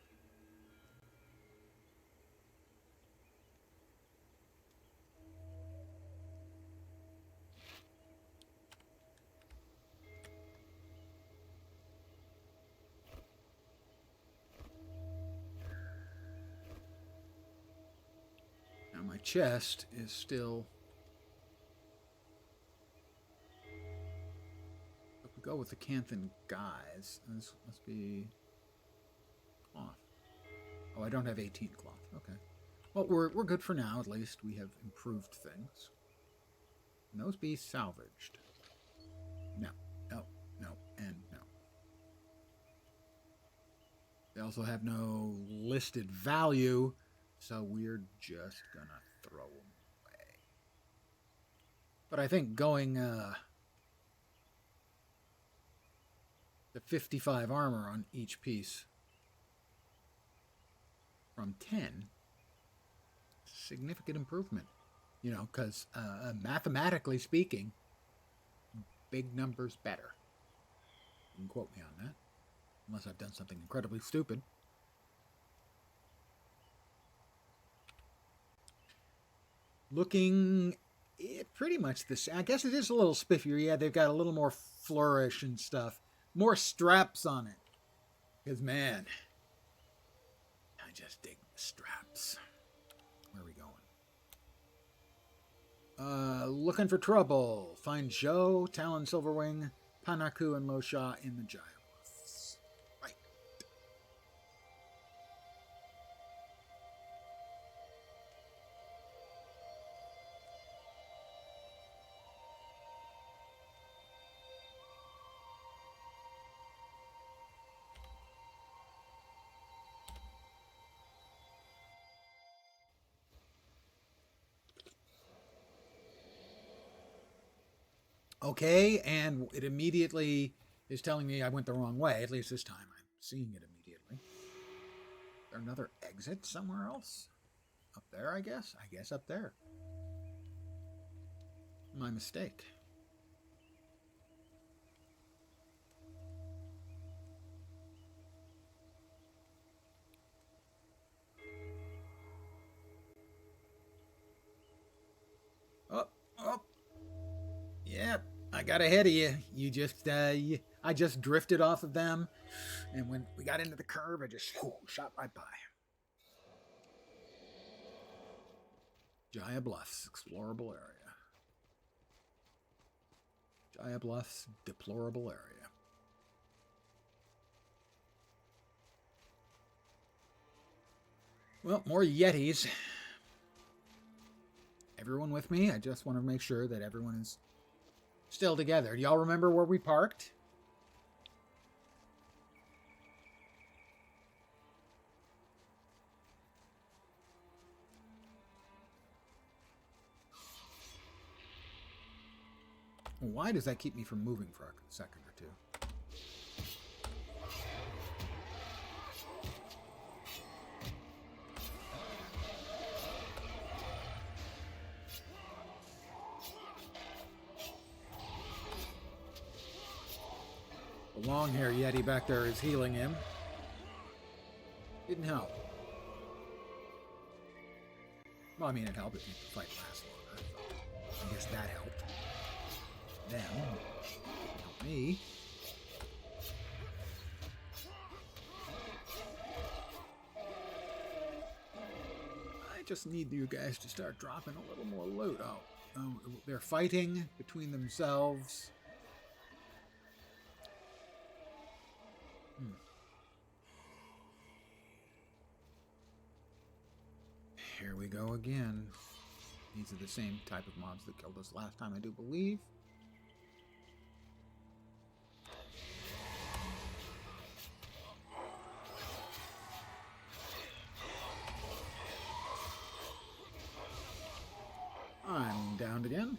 Now my chest is still... Go with the Canthan guys. This must be cloth. Oh, I don't have 18 cloth. Okay. Well, we're good for now, at least. We have improved things. Can those be salvaged? No. No. No. And no. They also have no listed value, so we're just gonna throw them away. But I think going the 55 armor on each piece from 10, significant improvement. You know, because mathematically speaking, big numbers better. You can quote me on that, unless I've done something incredibly stupid. Looking pretty much the same. I guess it is a little spiffier. Yeah, they've got a little more flourish and stuff. More straps on it. Because, man, I just dig the straps. Where are we going? Looking for trouble. Find Zhou, Talon Silverwing, Panaku, and Lo Sha in the Gyroths. Right. Okay, and it immediately is telling me I went the wrong way. At least this time I'm seeing it immediately. Is there another exit somewhere else? Up there, I guess? I guess up there. My mistake. Oh, oh. Yep, I got ahead of you. I just drifted off of them, and when we got into the curve, I just shot right by. Jaya Bluffs, explorable area. Jaya Bluffs, deplorable area. Well, more Yetis. Everyone with me? I just want to make sure that everyone is still together. Do y'all remember where we parked? Why does that keep me from moving for a second or two? The long hair Yeti back there is healing him. Didn't help. Well, I mean, it helped if the fight lasts longer. So I guess that helped. Them. Didn't help me. I just need you guys to start dropping a little more loot. Oh, they're fighting between themselves. Here we go again. These are the same type of mobs that killed us last time, I do believe. I'm downed again.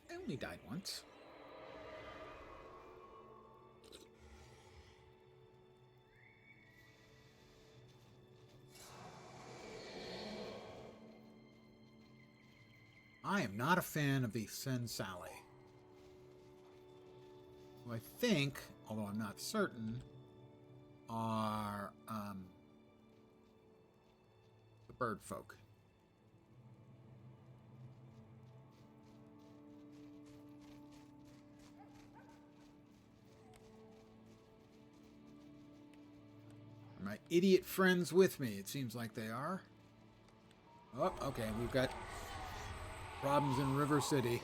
I only died once. I am not a fan of the Sen Sally. Who I think, although I'm not certain, are the bird folk. Are my idiot friends with me? It seems like they are. Oh, okay, we've got problems in River City.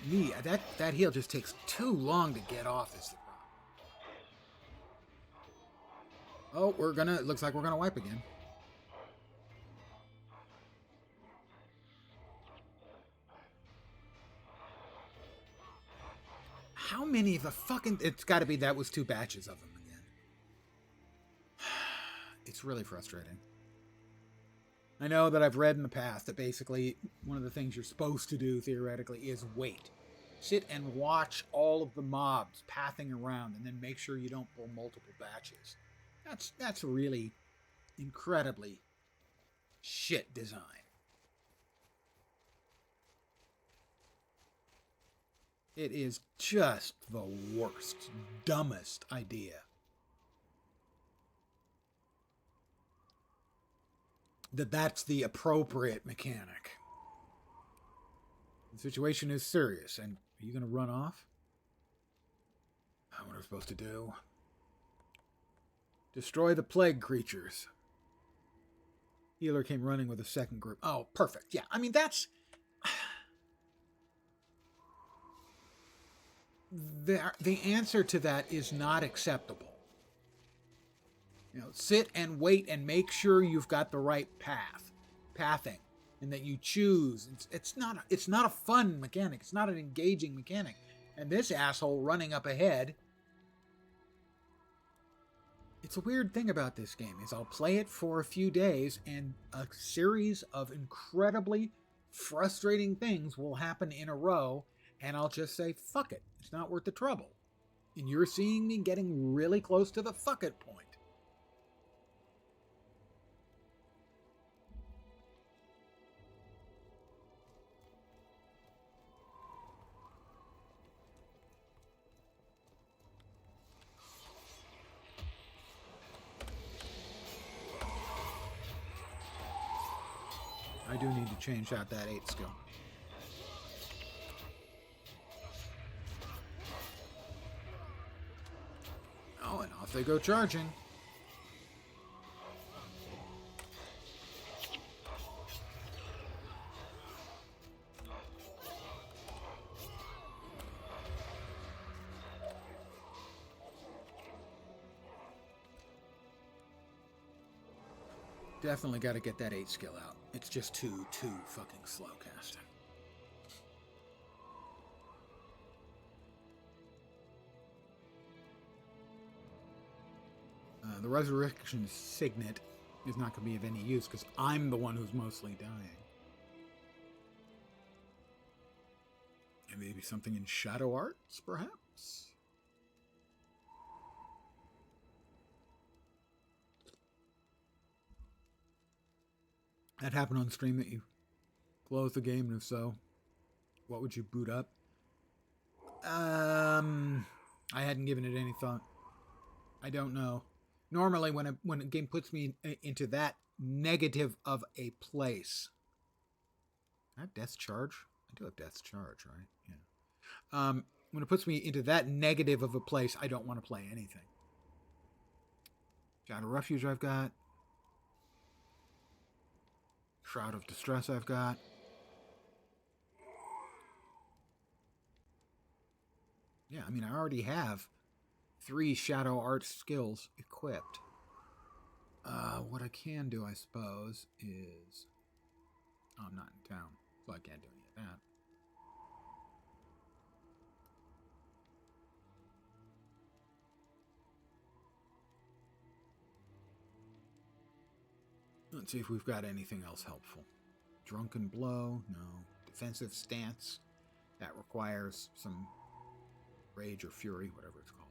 Yeah, that heal just takes too long to get off is the problem. Oh, it looks like we're gonna wipe again. How many of the fucking, it's gotta be that was 2 batches of them again. It's really frustrating. I know that I've read in the past that basically one of the things you're supposed to do theoretically is wait. Sit and watch all of the mobs pathing around and then make sure you don't pull multiple batches. That's really incredibly shit design. It is just the worst, dumbest idea. That's the appropriate mechanic. The situation is serious, and are you going to run off? What are we supposed to do? Destroy the plague creatures. Healer came running with a second group. Oh, perfect. Yeah, I mean, that's... The answer to that is not acceptable. Sit and wait and make sure you've got the right pathing, and that you choose. It's not a fun mechanic. It's not an engaging mechanic. And this asshole running up ahead. It's a weird thing about this game is I'll play it for a few days, and a series of incredibly frustrating things will happen in a row, and I'll just say, fuck it. It's not worth the trouble. And you're seeing me getting really close to the fuck it point. I do need to change out that 8 skill. Oh, and off they go charging. Definitely got to get that 8 skill out. It's just too fucking slow casting. The Resurrection Signet is not going to be of any use because I'm the one who's mostly dying. And maybe something in Shadow Arts, perhaps? That happened on stream that you closed the game, and if so, what would you boot up? I hadn't given it any thought. I don't know. Normally, when a game puts me into that negative of a place, I have Death's Charge. I do have Death's Charge, right? Yeah. When it puts me into that negative of a place, I don't want to play anything. Shadow Refuge, I've got. Shroud of Distress, I've got. Yeah, I mean, I already have 3 Shadow Art skills equipped. What I can do, I suppose, is... Oh, I'm not in town, so I can't do any of that. Let's see if we've got anything else helpful. Drunken Blow, no. Defensive Stance, that requires some rage or fury, whatever it's called.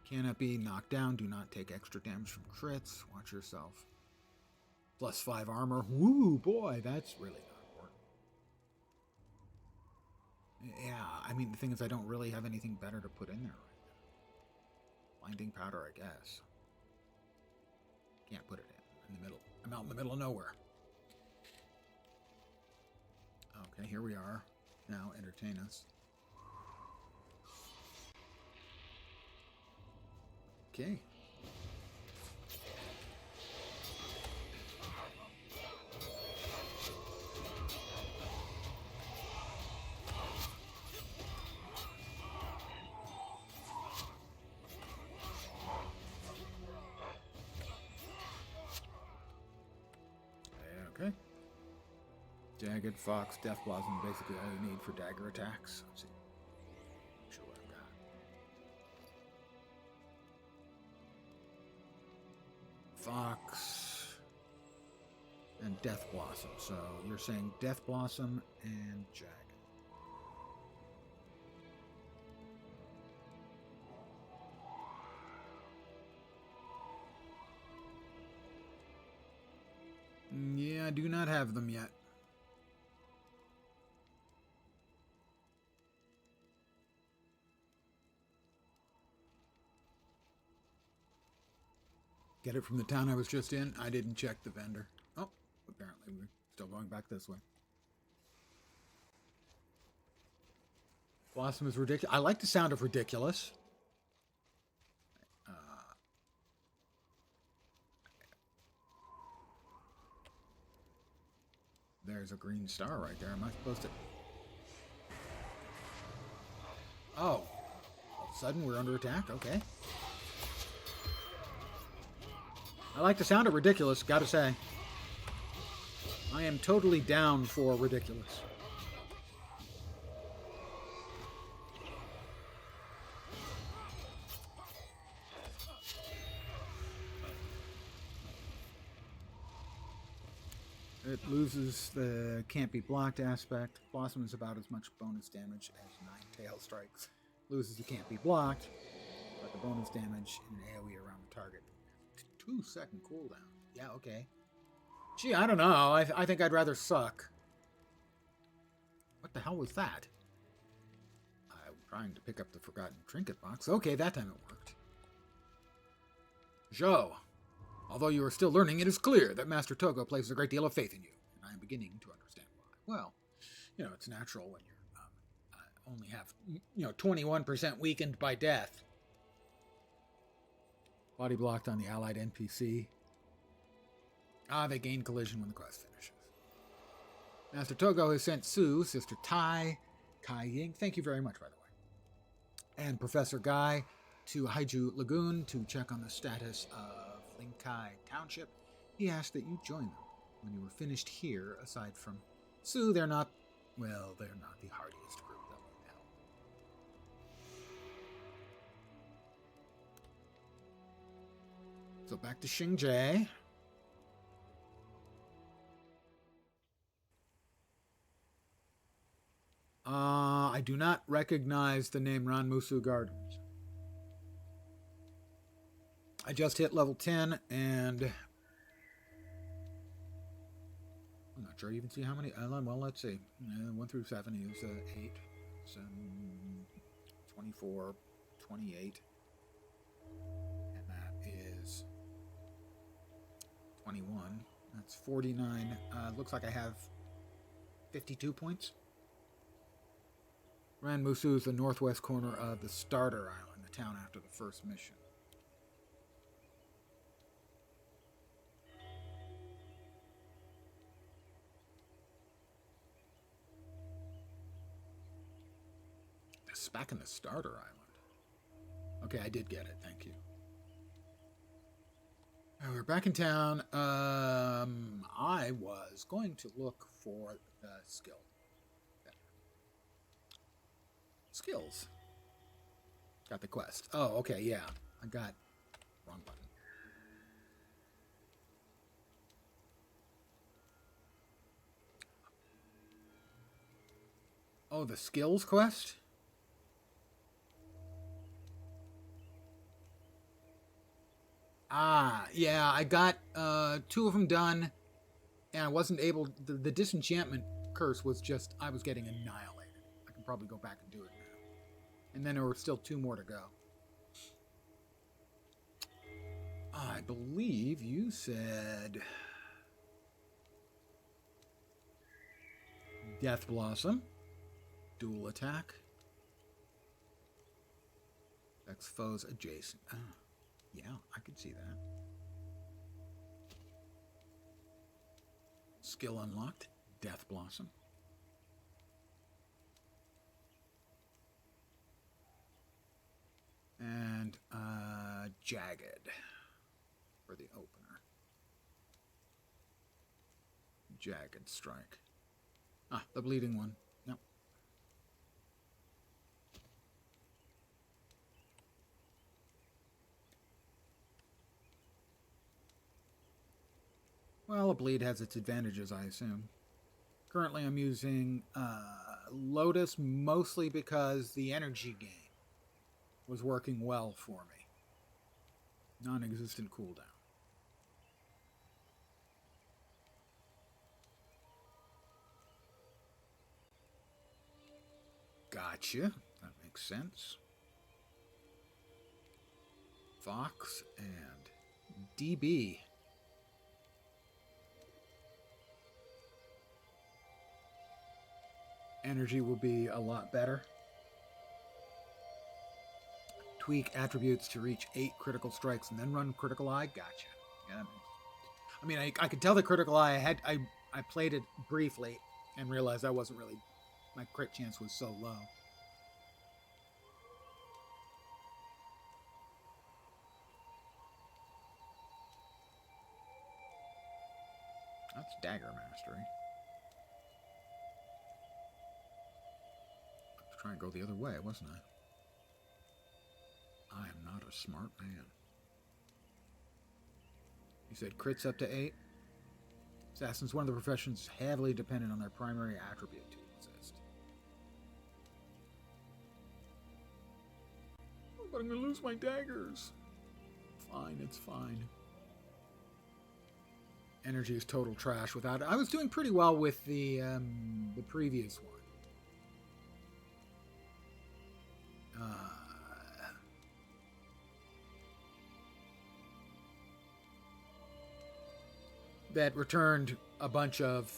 Cannot be knocked down, do not take extra damage from crits, watch yourself. +5 armor, woo boy, that's really not important. Yeah, I mean, the thing is I don't really have anything better to put in there right now. Blinding Powder, I guess. Can't put it in the middle. I'm out in the middle of nowhere. Okay, here we are. Now, entertain us. Okay. Okay. Jagged, Fox, Death Blossom, basically all you need for dagger attacks. Let's see. Make sure what I've got. Fox, and Death Blossom. So you're saying Death Blossom and Jagged. Yeah, I do not have them yet. Get it from the town I was just in? I didn't check the vendor. Oh, apparently we're still going back this way. Blossom is ridiculous. I like the sound of ridiculous. There's a green star right there. Am I supposed to... Oh. All of a sudden, we're under attack. Okay. I like the sound of ridiculous, gotta say. I am totally down for ridiculous. It loses the can't be blocked aspect. Blossom is about as much bonus damage as 9 tail strikes. Loses the can't be blocked, but the bonus damage in an AoE around the target. 2-second cooldown. Yeah, okay. Gee, I don't know. I think I'd rather suck. What the hell was that? I'm trying to pick up the forgotten trinket box. Okay, that time it worked. Zhou. Although you are still learning, it is clear that Master Togo places a great deal of faith in you, and I am beginning to understand why. Well, you know, it's natural when you only have, 21% weakened by death. Body blocked on the allied NPC. They gain collision when the quest finishes. Master Togo has sent Sue, Sister Tai, Kai Ying, thank you very much, by the way, and Professor Guy to Haiju Lagoon to check on the status of Linkai Township. He asked that you join them. When you were finished here, aside from Sue, they're not the hardiest group that we know. So back to Xingzhe. I do not recognize the name Ranmusu Gardens. I just hit level 10, and I'm not sure you can see how many. Well, let's see. 1 through 7 is 8, 24, 28, and that is 21. That's 49. Looks like I have 52 points. Ranmusu is the northwest corner of the starter island, the town after the first mission. It's back in the starter island. Okay, I did get it. Thank you. We're back in town. I was going to look for the skill. Skills. Got the quest. Oh, okay, yeah. I got wrong button. Oh, the skills quest? Yeah, I got 2 of them done, and I wasn't able... The disenchantment curse was just... I was getting annihilated. I can probably go back and do it now. And then there were still 2 more to go. I believe you said... Death Blossom. Dual attack. X foes adjacent. Yeah, I could see that. Skill unlocked. Death Blossom. And Jagged for the opener. Jagged Strike. The bleeding one. Yep. Well, a bleed has its advantages, I assume. Currently, I'm using Lotus mostly because the energy gain was working well for me. Non-existent cooldown. Gotcha. That makes sense. Fox and DB. Energy will be a lot better. Tweak attributes to reach 8 critical strikes and then run critical eye. Gotcha. Yeah, I mean, I could tell the critical eye. I played it briefly and realized I wasn't really. My crit chance was so low. That's dagger mastery. I was trying to go the other way, wasn't I? I am not a smart man. You said crits up to 8? Assassin's one of the professions heavily dependent on their primary attribute to exist. Oh, but I'm going to lose my daggers. Fine, it's fine. Energy is total trash without it. I was doing pretty well with the previous one. That returned a bunch of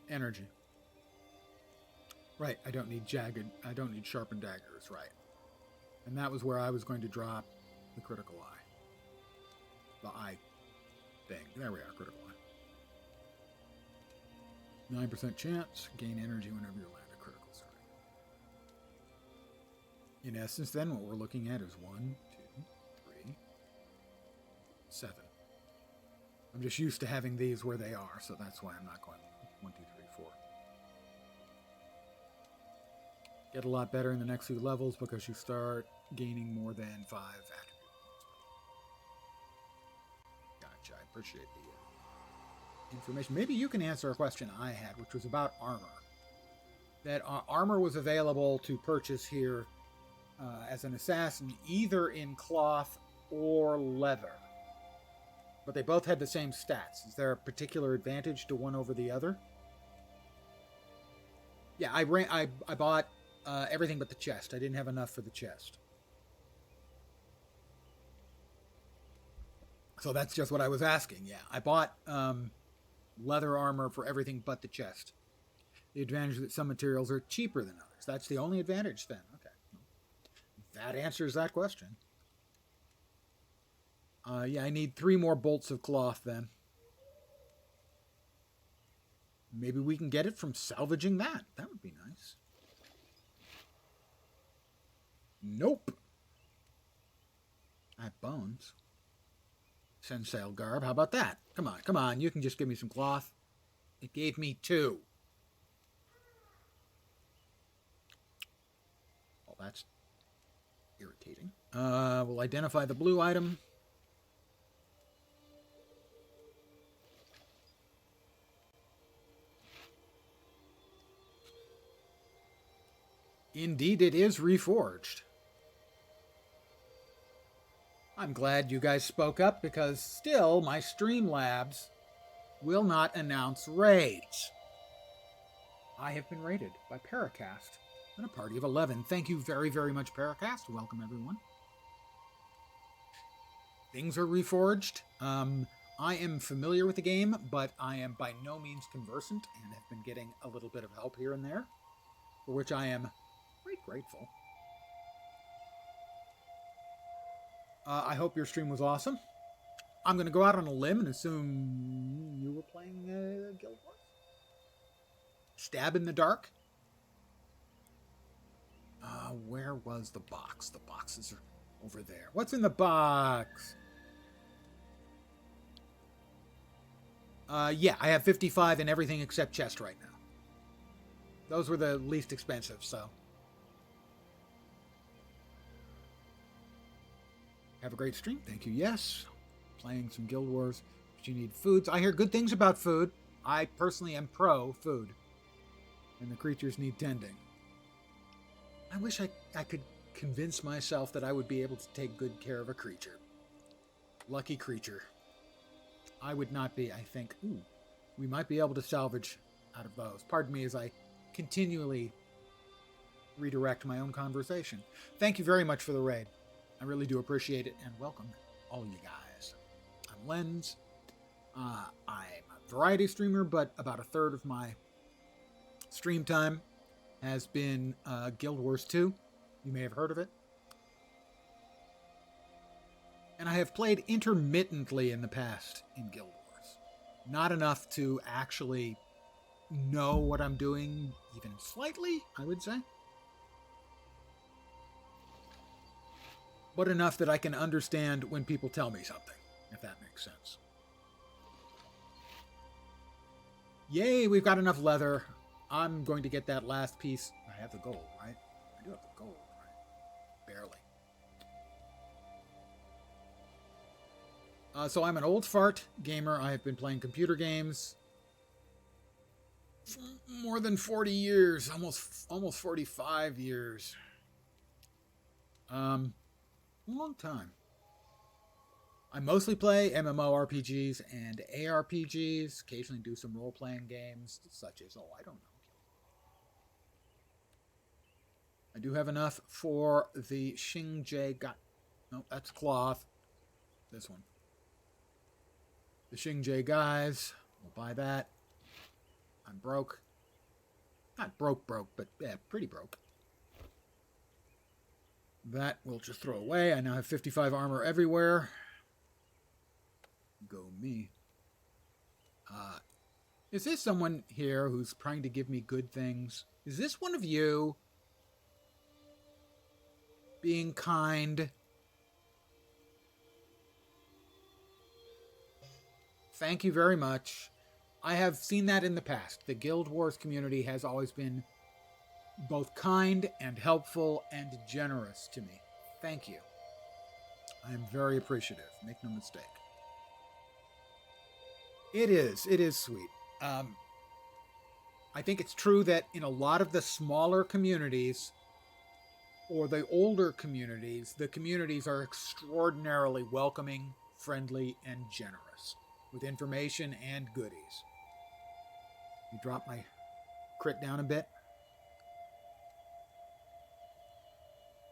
energy. Right, I don't need sharpened daggers, right. And that was where I was going to drop the critical eye. The eye thing. There we are, critical eye. 9% chance, gain energy whenever you land a critical strike. In essence, then, what we're looking at is 1, 2, 3, 7. I'm just used to having these where they are, so that's why I'm not going 1, 2, 3, 4. Get a lot better in the next few levels because you start gaining more than 5 attributes. Gotcha, I appreciate the information. Maybe you can answer a question I had, which was about armor. That armor was available to purchase here as an assassin, either in cloth or leather. But they both had the same stats. Is there a particular advantage to one over the other? Yeah, I bought everything but the chest. I didn't have enough for the chest. So that's just what I was asking. Yeah, I bought leather armor for everything but the chest. The advantage is that some materials are cheaper than others. That's the only advantage then. Okay. That answers that question. Yeah, I need 3 more bolts of cloth then. Maybe we can get it from salvaging that. That would be nice. Nope. I have bones. Sensale garb. How about that? Come on, come on. You can just give me some cloth. It gave me 2. Well, that's irritating. We'll identify the blue item. Indeed, it is Reforged. I'm glad you guys spoke up because still my Streamlabs will not announce raids. I have been raided by Paracast and a party of 11. Thank you very, very much, Paracast. Welcome, everyone. Things are Reforged. I am familiar with the game, but I am by no means conversant and have been getting a little bit of help here and there, for which I am quite grateful. I hope your stream was awesome. I'm going to go out on a limb and assume you were playing Guild Wars? Stab in the dark? Where was the box? The boxes are over there. What's in the box? Yeah, I have 55 in everything except chest right now. Those were the least expensive, so. Have a great stream. Thank you. Yes. Playing some Guild Wars. that you need foods. I hear good things about food. I personally am pro food. And the creatures need tending. I wish I could convince myself that I would be able to take good care of a creature. Lucky creature. I would not be, I think. Ooh, we might be able to salvage out of those. Pardon me as I continually redirect my own conversation. Thank you very much for the raid. I really do appreciate it, and welcome all you guys. I'm Lens. I'm a variety streamer, but about a third of my stream time has been Guild Wars 2. You may have heard of it. And I have played intermittently in the past in Guild Wars. Not enough to actually know what I'm doing, even slightly, I would say. But enough that I can understand when people tell me something, if that makes sense. Yay, we've got enough leather. I'm going to get that last piece. I have the gold, right? I do have the gold, right? Barely. So I'm an old fart gamer. I have been playing computer games for more than 40 years, almost 45 years. A long time. I mostly play MMORPGs and ARPGs, occasionally do some role-playing games, such as, I don't know. I do have enough for the Xingje no, that's cloth. This one. The Xingje guys. We'll buy that. I'm broke. Not broke, but yeah, pretty broke. That we'll just throw away. I now have 55 armor everywhere. Go me. Is this someone here who's trying to give me good things? Is this one of you? Being kind. Thank you very much. I have seen that in the past. The Guild Wars community has always been both kind and helpful and generous to me. Thank you. I am very appreciative. Make no mistake. It is sweet. I think it's true that in a lot of the smaller communities or the older communities, the communities are extraordinarily welcoming, friendly, and generous with information and goodies. You drop my crit down a bit.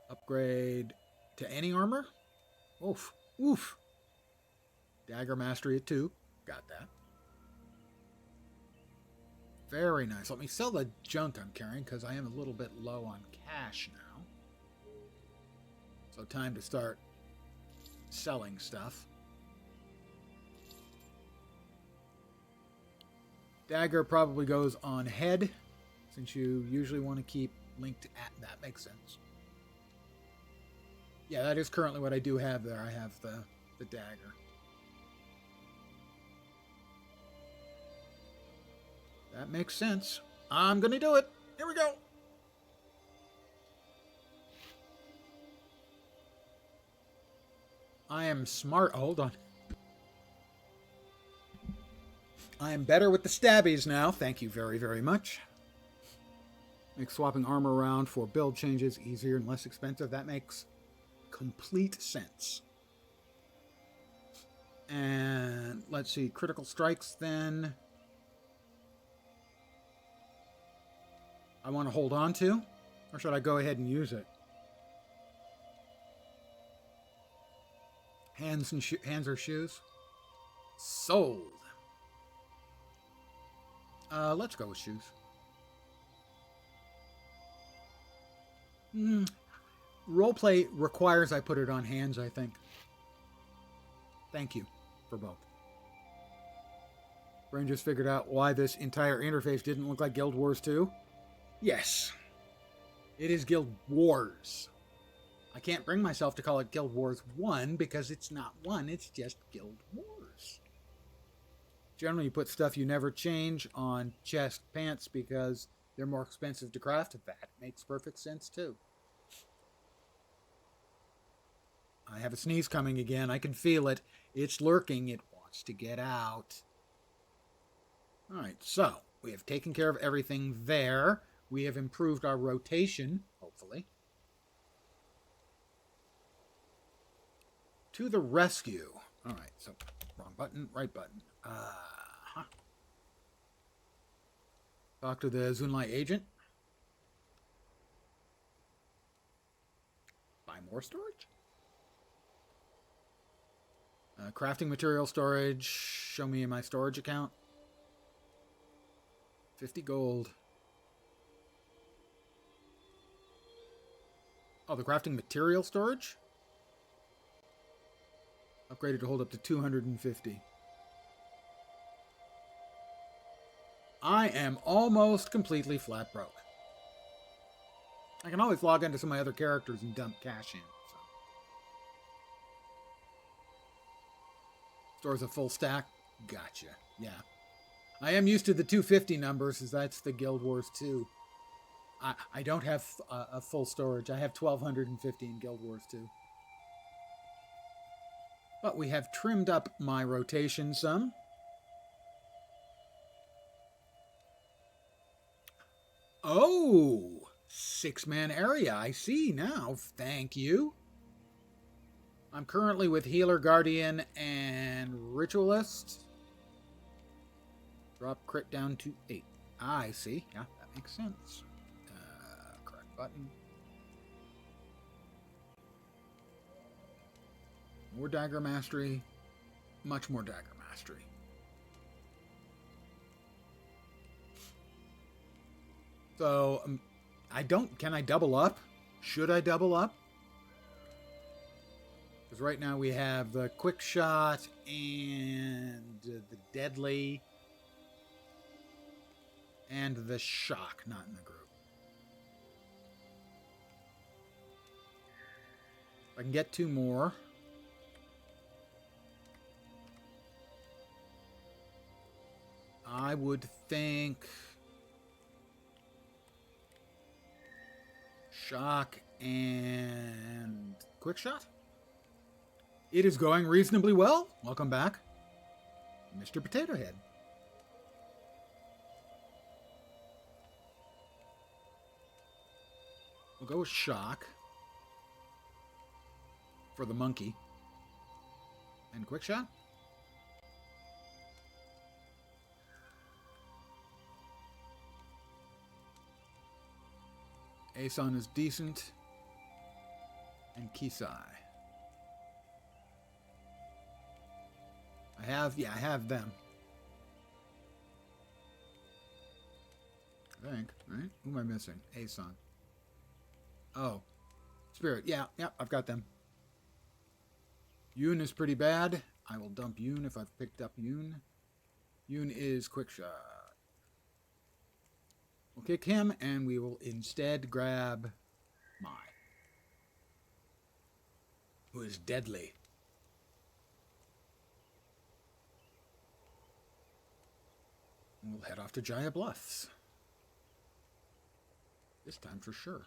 Upgrade to any armor. Oof. Oof. Dagger mastery at 2. Got that. Very nice. Let me sell the junk I'm carrying because I am a little bit low on cash now. So time to start selling stuff. Dagger probably goes on head since you usually want to keep linked at. That makes sense. Yeah, that is currently what I do have there. I have the dagger. That makes sense. I'm going to do it. Here we go. I am smart. Hold on. I am better with the stabbies now. Thank you very, very much. Makes swapping armor around for build changes easier and less expensive. That makes complete sense. And let's see. Critical strikes then. I want to hold on to, or should I go ahead and use it? Hands or shoes? Sold. Let's go with shoes. Roleplay requires I put it on hands, I think. Thank you for both. Brain just figured out why this entire interface didn't look like Guild Wars 2. Yes. It is Guild Wars. I can't bring myself to call it Guild Wars 1 because it's not 1, it's just Guild Wars. Generally, you put stuff you never change on chest pants because they're more expensive to craft. That makes perfect sense, too. I have a sneeze coming again. I can feel it. It's lurking. It wants wants to get out. All right, so we have taken care of everything there. We have improved our rotation, hopefully. To the rescue. All right, so wrong button, right button. Talk to the Zunlai agent. Buy more storage. Crafting material storage. Show me my storage account. 50 gold. Oh, the crafting material storage? Upgraded to hold up to 250. I am almost completely flat broke. I can always log into some of my other characters and dump cash in. So. Stores a full stack. Gotcha. Yeah. I am used to the 250 numbers, as that's the Guild Wars 2. I don't have a full storage. I have 1,250 in Guild Wars 2. But we have trimmed up my rotation some. Oh, 6-man area. I see now. Thank you. I'm currently with Healer, Guardian, and Ritualist. Drop crit down to 8. I see. Yeah, that makes sense. Correct button. More dagger mastery. Much more dagger mastery. So, can I double up? Should I double up? Because right now we have the quick shot and the deadly and the shock not in the group. I can get 2 more. I would think shock and quick shot. It is going reasonably well. Welcome back, Mr. Potato Head. We'll go with shock for the monkey. And quick shot. Aeson is decent. And Kisai. I have them. I think, right? Who am I missing? Aeson. Oh. Spirit. Yeah, I've got them. Yoon is pretty bad. I will dump Yoon if I've picked up Yoon. Yoon is quick shot. We'll kick him, and we will instead grab Mai, who is deadly. And we'll head off to Jaya Bluffs. This time for sure.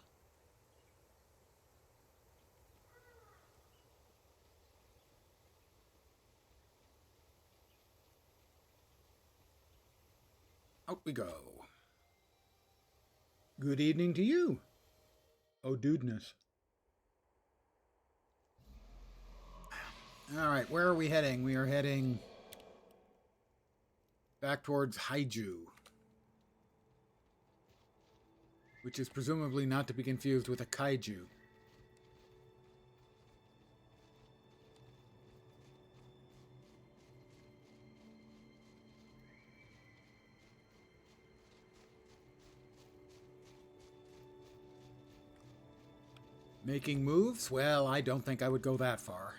Out we go. Good evening to you. Oh, dudeness. All right, where are we heading? We are heading back towards Haiju, which is presumably not to be confused with a kaiju. Making moves? Well, I don't think I would go that far.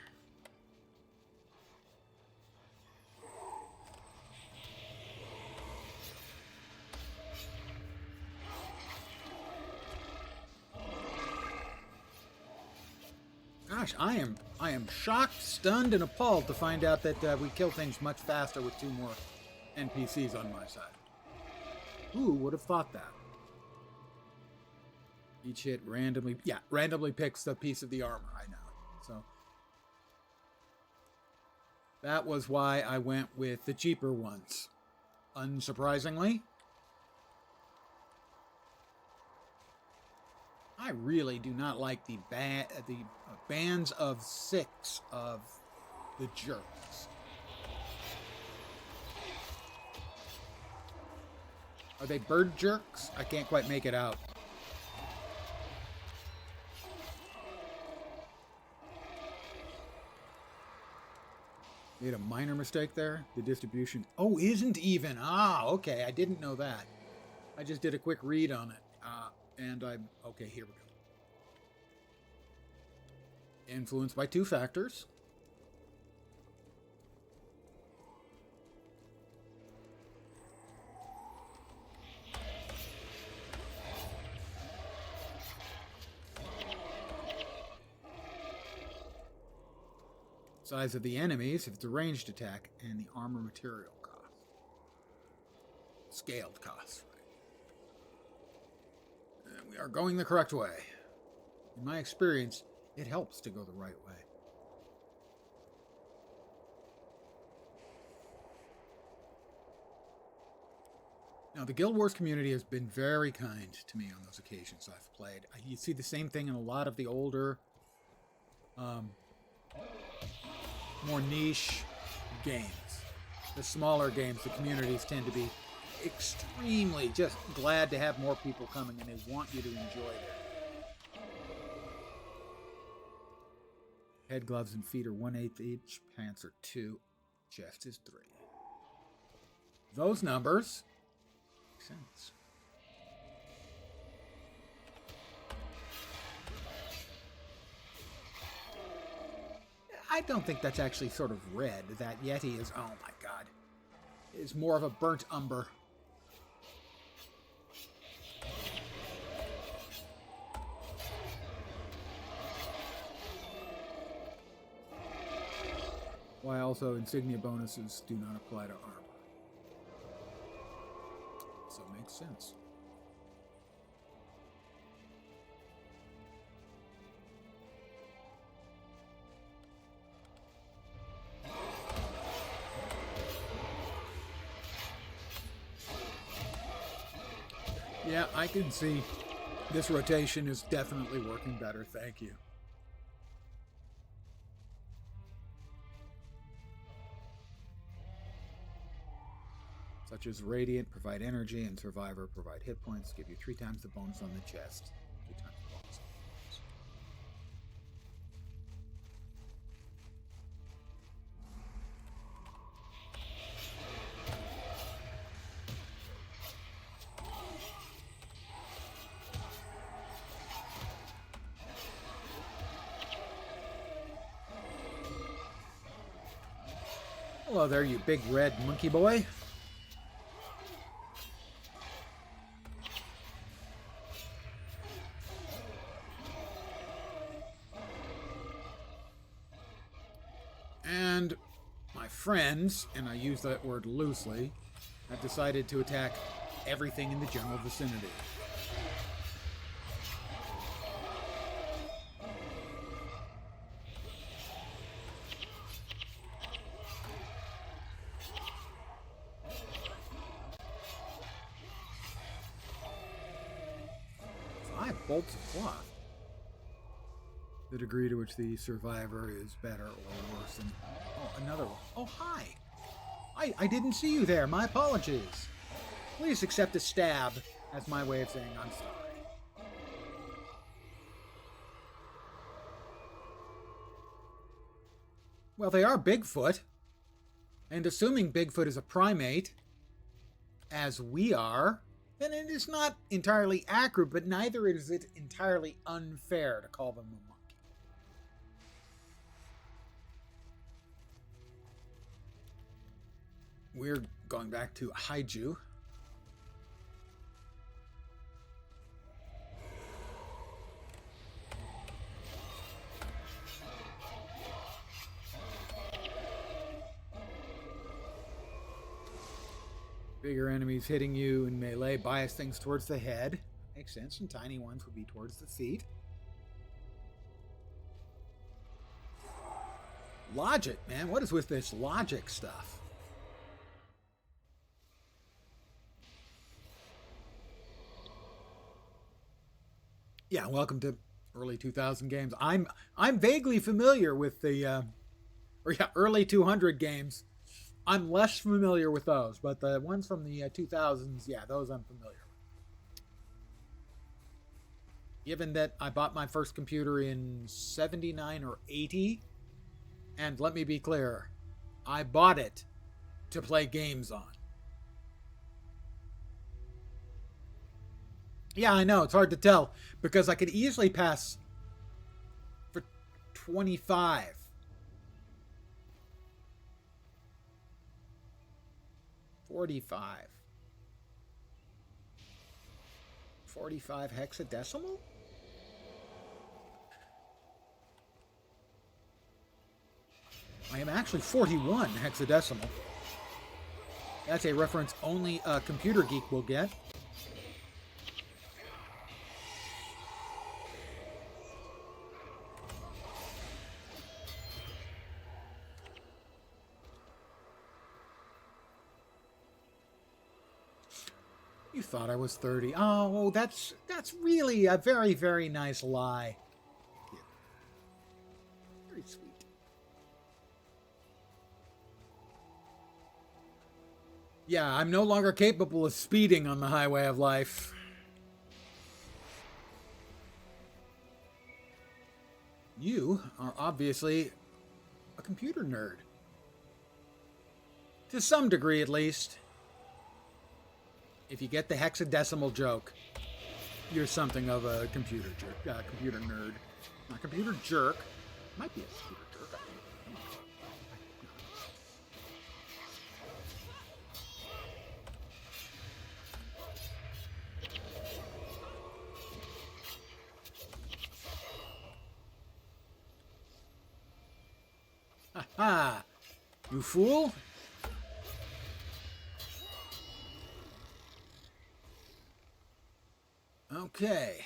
Gosh, I am shocked, stunned, and appalled to find out that we kill things much faster with 2 more NPCs on my side. Who would have thought that? Each hit randomly picks a piece of the armor. I know. So That was why I went with the cheaper ones. Unsurprisingly, I really do not like the bands of 6 of the jerks. Are they bird jerks? I can't quite make it out. Made a minor mistake there. The distribution. Oh, isn't even. Ah, okay. I didn't know that. I just did a quick read on it. And I'm. Okay, here we go. Influenced by 2 factors. Size of the enemies, if it's a ranged attack, and the armor material cost. Scaled costs. And we are going the correct way. In my experience, it helps to go the right way. Now, the Guild Wars community has been very kind to me on those occasions I've played. You see the same thing in a lot of the older, more niche games. The smaller games, the communities tend to be extremely just glad to have more people coming, and they want you to enjoy it. Head gloves and feet are 1/8 each. Pants are 2. Chest is 3. Those numbers make sense. I don't think that's actually sort of red. That Yeti is, oh my god, is more of a burnt umber. Why also insignia bonuses do not apply to armor. So it makes sense. Yeah, I can see this rotation is definitely working better. Thank you. Such as Radiant, provide energy, and Survivor, provide hit points, give you 3 times the bonus on the chest. 3 times the bonus on the chest. Hello there, you big red monkey boy. And my friends, and I use that word loosely, have decided to attack everything in the general vicinity. Bolts of cloth. The degree to which the survivor is better or worse than... Oh, another one. Oh, hi. I didn't see you there. My apologies. Please accept a stab as my way of saying I'm sorry. Well, they are Bigfoot. And assuming Bigfoot is a primate, as we are... then it is not entirely accurate, but neither is it entirely unfair to call them a monkey. We're going back to Haiju. Bigger enemies hitting you in melee bias things towards the head. Makes sense, and tiny ones would be towards the feet. Logic, man. What is with this logic stuff? Yeah, welcome to early 2000 games. I'm vaguely familiar with the early 200 games. I'm less familiar with those, but the ones from the 2000s, yeah, those I'm familiar with. Given that I bought my first computer in 79 or 80, and let me be clear, I bought it to play games on. Yeah, I know, it's hard to tell because I could easily pass for 25. $45 hexadecimal? I am actually 41 hexadecimal. That's a reference only a computer geek will get. You thought I was 30. Oh, that's really a very, very nice lie. Yeah. Very sweet. Yeah, I'm no longer capable of speeding on the highway of life. You are obviously a computer nerd. To some degree, at least. If you get the hexadecimal joke, you're something of a computer jerk, computer nerd. Not computer jerk. Might be a computer jerk. Ha ha! You fool! Okay.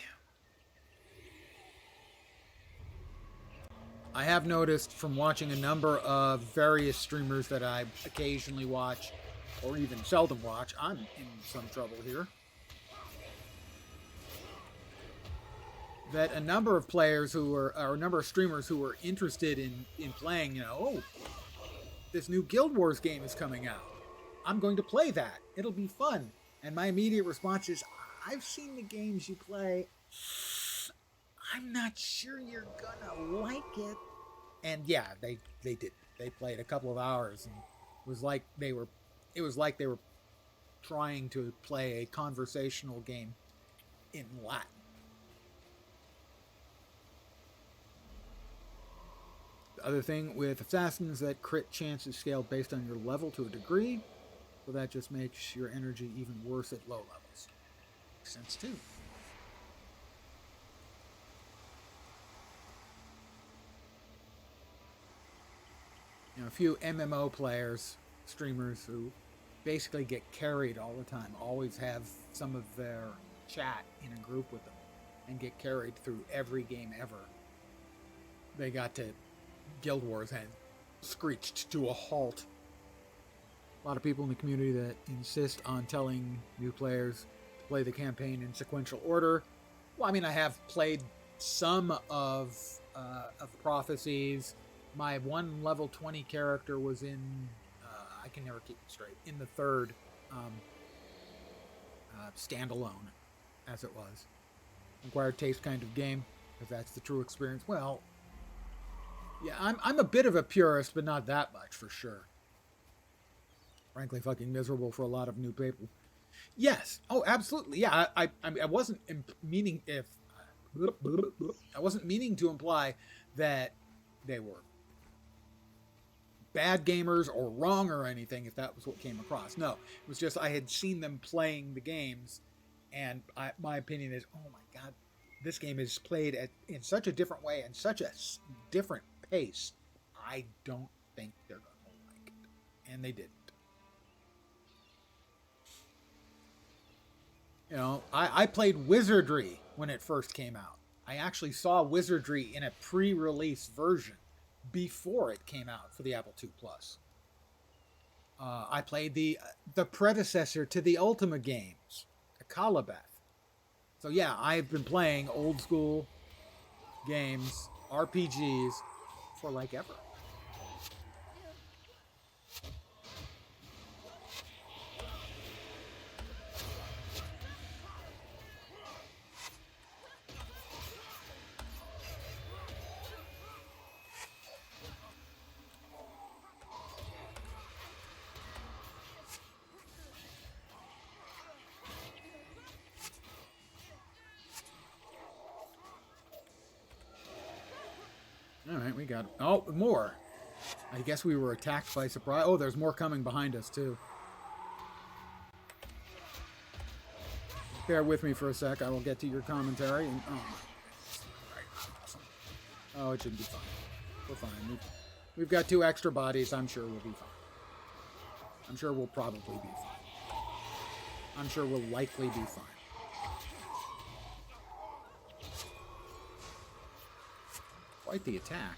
I have noticed from watching a number of various streamers that I occasionally watch, or even seldom watch, I'm in some trouble here, that a number of players who are, or a number of streamers who are interested in playing, oh, this new Guild Wars game is coming out. I'm going to play that. It'll be fun. And my immediate response is, I've seen the games you play. I'm not sure you're gonna like it. And yeah, they did. They played a couple of hours, and it was like they were trying to play a conversational game in Latin. The other thing with Assassins, that crit chance is scaled based on your level to a degree, so that just makes your energy even worse at low levels. Makes sense too. A few MMO players, streamers who basically get carried all the time, always have some of their chat in a group with them and get carried through every game ever. They got to Guild Wars and screeched to a halt. A lot of people in the community that insist on telling new players to play the campaign in sequential order. Well, I mean, I have played some of Prophecies. My one level 20 character was in, I can never keep it straight, in the third standalone, as it was. Acquired taste kind of game, if that's the true experience. Well, yeah, I'm a bit of a purist, but not that much for sure. Frankly, fucking miserable for a lot of new people. Yes. Oh, absolutely. Yeah, I wasn't meaning I wasn't meaning to imply that they were bad gamers or wrong or anything, if that was what came across. No, it was just I had seen them playing the games, and my opinion is, oh my god, this game is played in such a different way and such a different pace. I don't think they're going to like it. And they didn't. You know, I played Wizardry when it first came out. I actually saw Wizardry in a pre-release version before it came out for the Apple II Plus. I played the predecessor to the Ultima games, Akalabeth. So yeah, I've been playing old school games, RPGs, for like ever. All right, we got more. I guess we were attacked by surprise. Oh, there's more coming behind us too. Bear with me for a sec. I will get to your commentary. And, oh, it should be fine. We're fine. We've got 2 extra bodies. I'm sure we'll be fine. I'm sure we'll probably be fine. I'm sure we'll likely be fine. Quite the attack.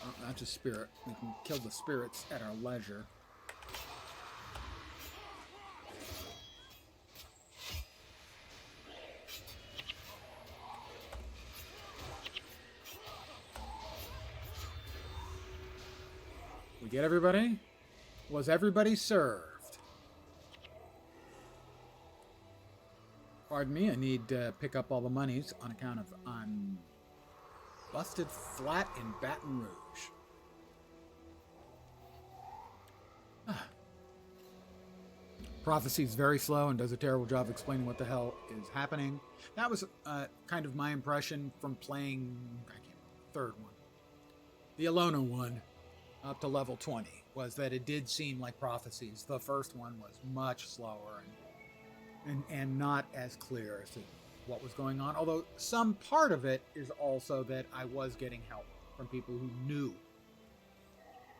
Oh, that's a spirit. We can kill the spirits at our leisure. We get everybody? Was everybody served? Pardon me, I need to pick up all the monies on account of I'm busted flat in Baton Rouge. Prophecy's very slow and does a terrible job explaining what the hell is happening. That was kind of my impression from playing third one. The Alona one up to level 20 was that it did seem like Prophecies. The first one was much slower and not as clear as to what was going on. Although some part of it is also that I was getting help from people who knew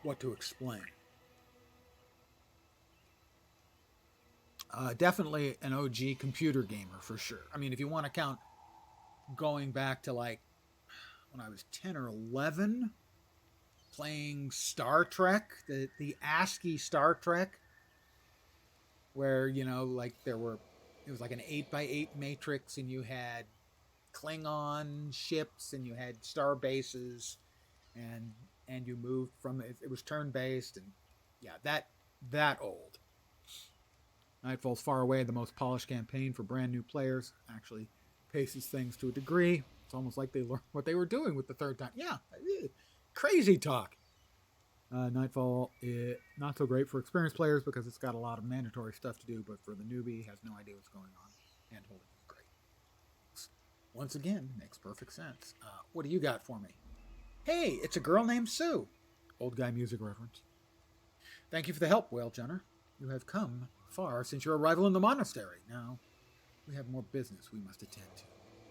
what to explain. Definitely an OG computer gamer for sure. I mean, if you want to count going back to like when I was 10 or 11, playing Star Trek, the ASCII Star Trek, where, you know, like it was like an 8x8 matrix and you had Klingon ships and you had star bases and you moved from it was turn-based, and yeah, that old. Nightfall's far away the most polished campaign for brand new players. Actually paces things to a degree. It's almost like they learned what they were doing with the third time. Yeah, crazy talk. Nightfall is not so great for experienced players because it's got a lot of mandatory stuff to do, but for the newbie, has no idea what's going on. Hand-holding is great. Once again, makes perfect sense. What do you got for me? Hey, it's a girl named Sue. Old guy music reference. Thank you for the help, Whale Jenner. You have come far since your arrival in the monastery. Now, we have more business we must attend to.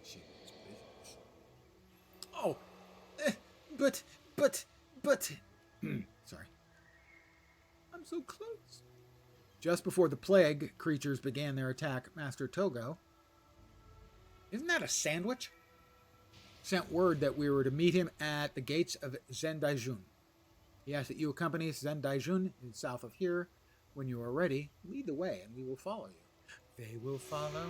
She means business. Oh, but... Sorry. I'm so close. Just before the plague creatures began their attack, Master Togo, isn't that a sandwich? Sent word that we were to meet him at the gates of Zendaijun. He asked that you accompany Zendaijun south of here. When you are ready, lead the way and we will follow you. They will follow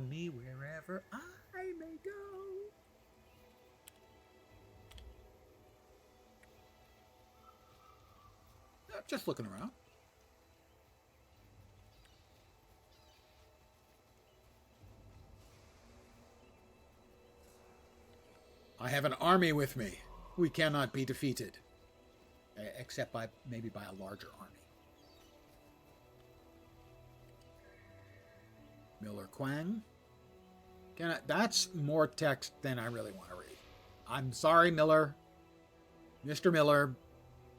me wherever I may go. Just looking around. I have an army with me. We cannot be defeated. Except maybe by a larger army. Miller Quang. That's more text than I really want to read. I'm sorry, Miller. Mr. Miller.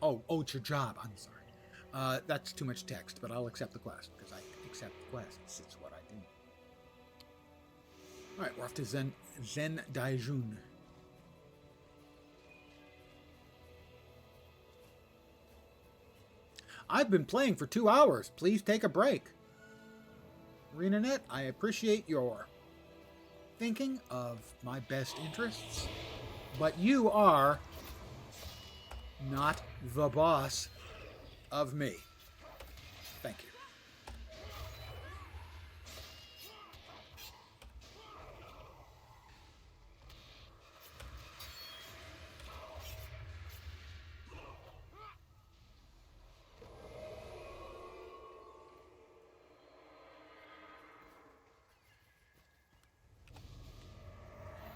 Oh, it's your job. I'm sorry. That's too much text, but I'll accept the quest because I accept quests. It's what I do. All right, we're off to Zendaijun. I've been playing for 2 hours. Please take a break. ArenaNet, I appreciate your thinking of my best interests, but you are not the boss of me. Thank you.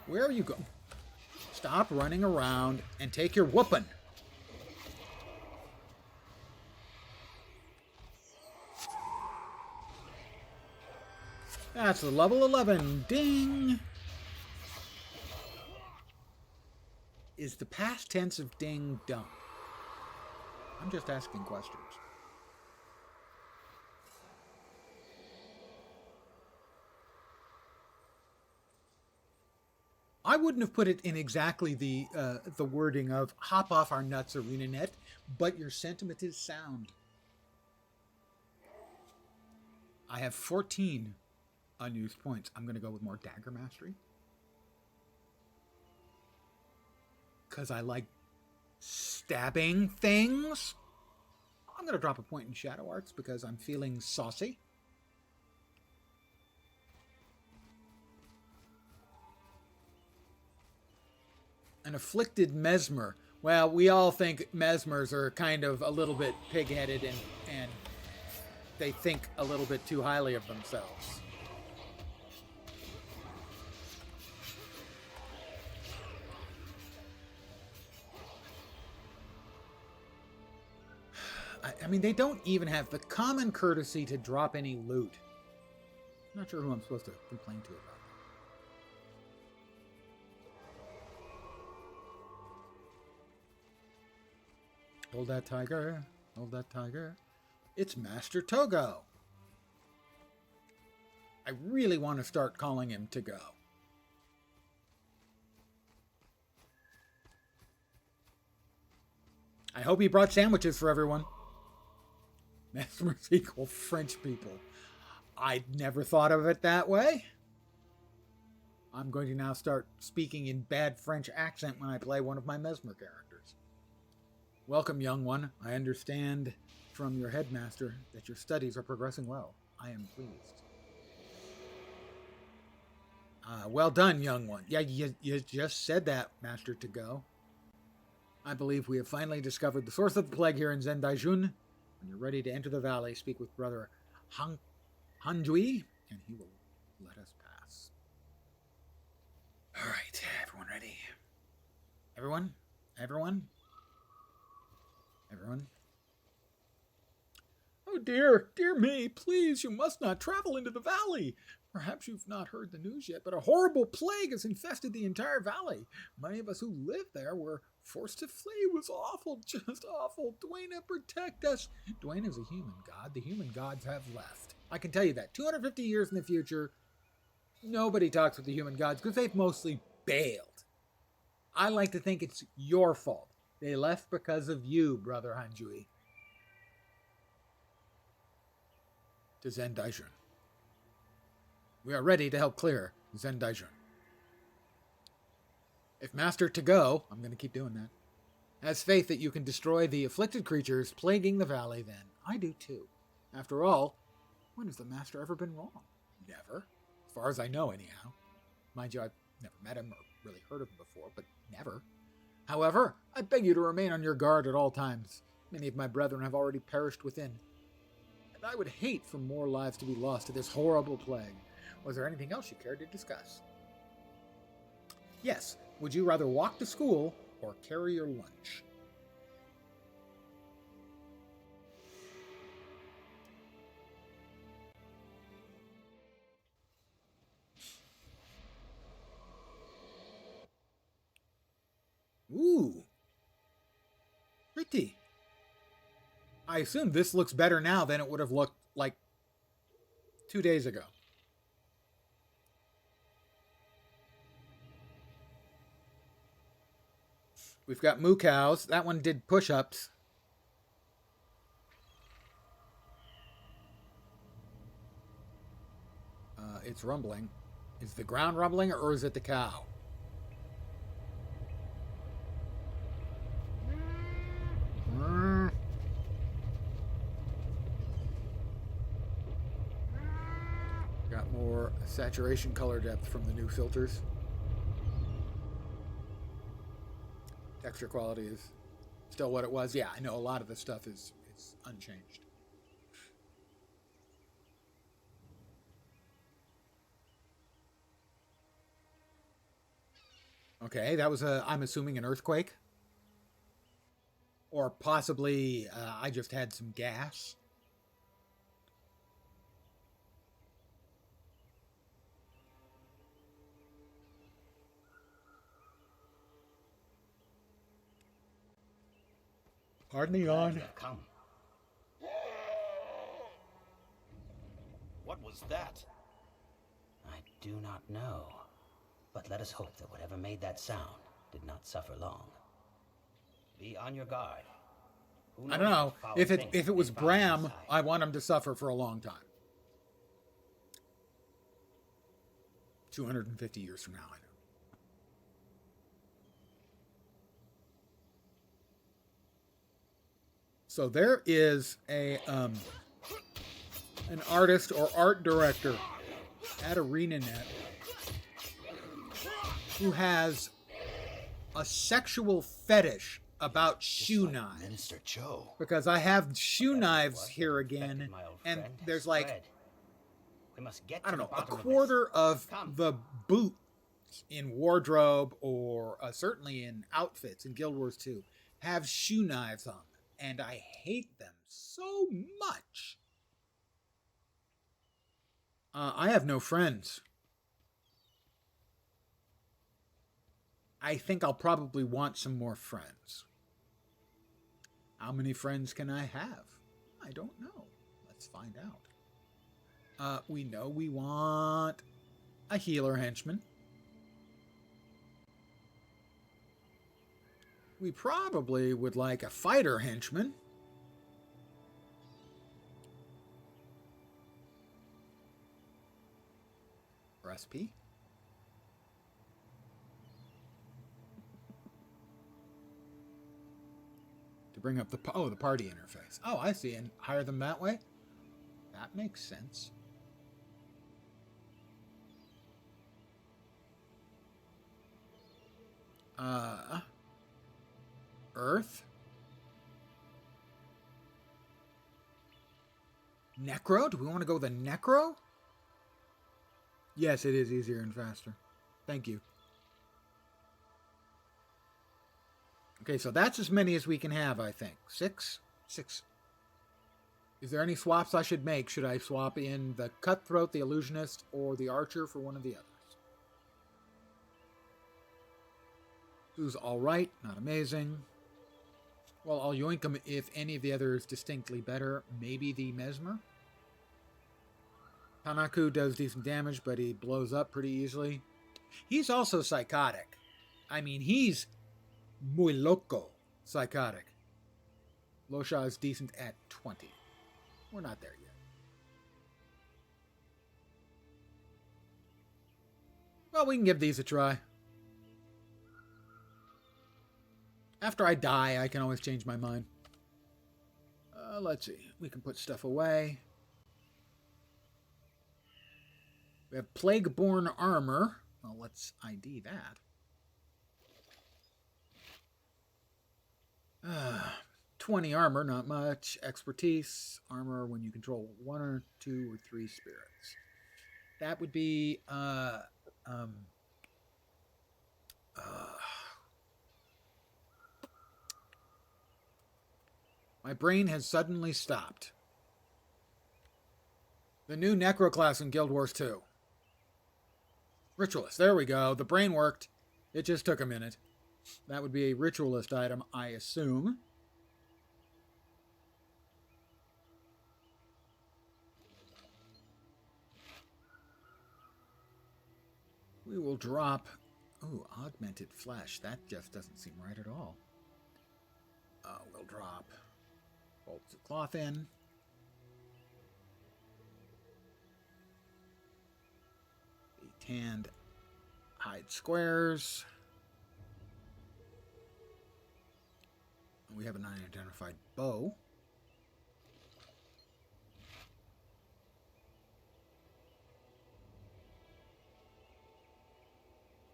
Where are you going? Stop running around and take your whooping. That's the level 11. Ding! Is the past tense of ding dumb? I'm just asking questions. I wouldn't have put it in exactly the wording of hop off our nuts, ArenaNet, but your sentiment is sound. I have 14 unused points. I'm going to go with more dagger mastery. Because I like stabbing things. I'm going to drop a point in shadow arts because I'm feeling saucy. An afflicted mesmer. Well, we all think mesmers are kind of a little bit pig-headed and they think a little bit too highly of themselves. I mean, they don't even have the common courtesy to drop any loot. I'm not sure who I'm supposed to complain to about that. Hold that tiger. Hold that tiger. It's Master Togo. I really want to start calling him to go. I hope he brought sandwiches for everyone. Mesmers equal French people. I'd never thought of it that way. I'm going to now start speaking in bad French accent when I play one of my Mesmer characters. Welcome, young one. I understand from your headmaster that your studies are progressing well. I am pleased. Well done, young one. Yeah, you just said that, Master Togo. I believe we have finally discovered the source of the plague here in Zendaijun. When you're ready to enter the valley, speak with Brother Hanjui, and he will let us pass. All right, everyone ready? Everyone? Everyone? Everyone? Oh dear, dear me, please, you must not travel into the valley. Perhaps you've not heard the news yet, but a horrible plague has infested the entire valley. Many of us who live there were forced to flee. It was awful, just awful. Dwayne, protect us. Dwayne is a human god. The human gods have left. I can tell you that. 250 years in the future, nobody talks with the human gods because they've mostly bailed. I like to think it's your fault. They left because of you, Brother Hanjui. To Zendaijun. We are ready to help clear Zendaijun. If Master Togo, I'm going to keep doing that, has faith that you can destroy the afflicted creatures plaguing the valley, then I do too. After all, when has the Master ever been wrong? Never. As far as I know, anyhow. Mind you, I've never met him or really heard of him before, but never. However, I beg you to remain on your guard at all times. Many of my brethren have already perished within. And I would hate for more lives to be lost to this horrible plague. Was there anything else you cared to discuss? Yes. Would you rather walk to school or carry your lunch? Ooh. Pretty. I assume this looks better now than it would have looked like 2 days ago. We've got moo cows. That one did push-ups. It's rumbling. Is the ground rumbling or is it the cow? Got more saturation color depth from the new filters. Texture quality is still what it was. Yeah, I know a lot of the stuff is unchanged. Okay, that was I'm assuming an earthquake. Or possibly I just had some gas. Pardon the yawn. Come. What was that? I do not know. But let us hope that whatever made that sound did not suffer long. Be on your guard. I don't know. If it was Bram, I want him to suffer for a long time. 250 years from now, I know. So there is an artist or art director at ArenaNet who has a sexual fetish about shoe knives. Minister Joe. Because I have shoe knives here again, and there's like, I don't know, a quarter of the boot in wardrobe or certainly in outfits in Guild Wars 2 have shoe knives on them, and I hate them so much. I have no friends. I think I'll probably want some more friends. How many friends can I have? I don't know. Let's find out. We know we want a healer henchman. We probably would like a fighter henchman. Recipe. To bring up the party interface. Oh, I see. And hire them that way? That makes sense. Earth? Necro? Do we want to go with a Necro? Yes, it is easier and faster. Thank you. Okay, so that's as many as we can have, I think. 6? 6. Is there any swaps I should make? Should I swap in the Cutthroat, the Illusionist, or the Archer for one of the others? Who's alright, not amazing. Well, I'll yoink them if any of the others distinctly better. Maybe the Mesmer. Tanaku does decent damage, but he blows up pretty easily. He's also psychotic. I mean, he's muy loco psychotic. Losha is decent at 20. We're not there yet. Well, we can give these a try. After I die, I can always change my mind. Let's see. We can put stuff away. We have Plague-born armor. Well, let's ID that. 20 armor, not much. Expertise, armor when you control 1 or 2 or 3 spirits. That would be my brain has suddenly stopped. The new Necro class in Guild Wars 2. Ritualist. There we go. The brain worked. It just took a minute. That would be a ritualist item, I assume. We will drop... Ooh, augmented flesh. That just doesn't seem right at all. We'll drop bolts of cloth in. Left-hand hide squares. We have an unidentified bow.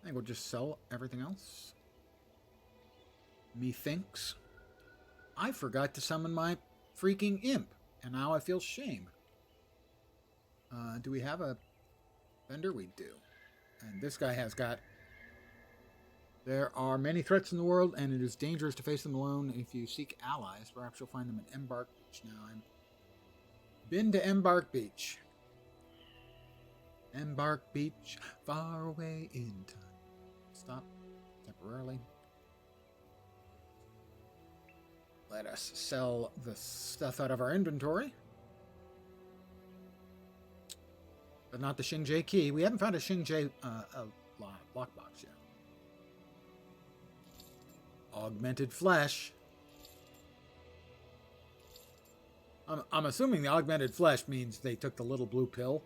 I think we'll just sell everything else. Methinks. I forgot to summon my freaking imp, and now I feel shame. Do we have a vendor? We do. And this guy has got... There are many threats in the world, and it is dangerous to face them alone. If you seek allies, perhaps you'll find them at Embark Beach. Now, I've been to Embark Beach. Embark Beach, far away in time. Stop temporarily. Let us sell the stuff out of our inventory. But not the Xingje key. We haven't found a Xingje lockbox yet. Augmented flesh. I'm assuming the augmented flesh means they took the little blue pill.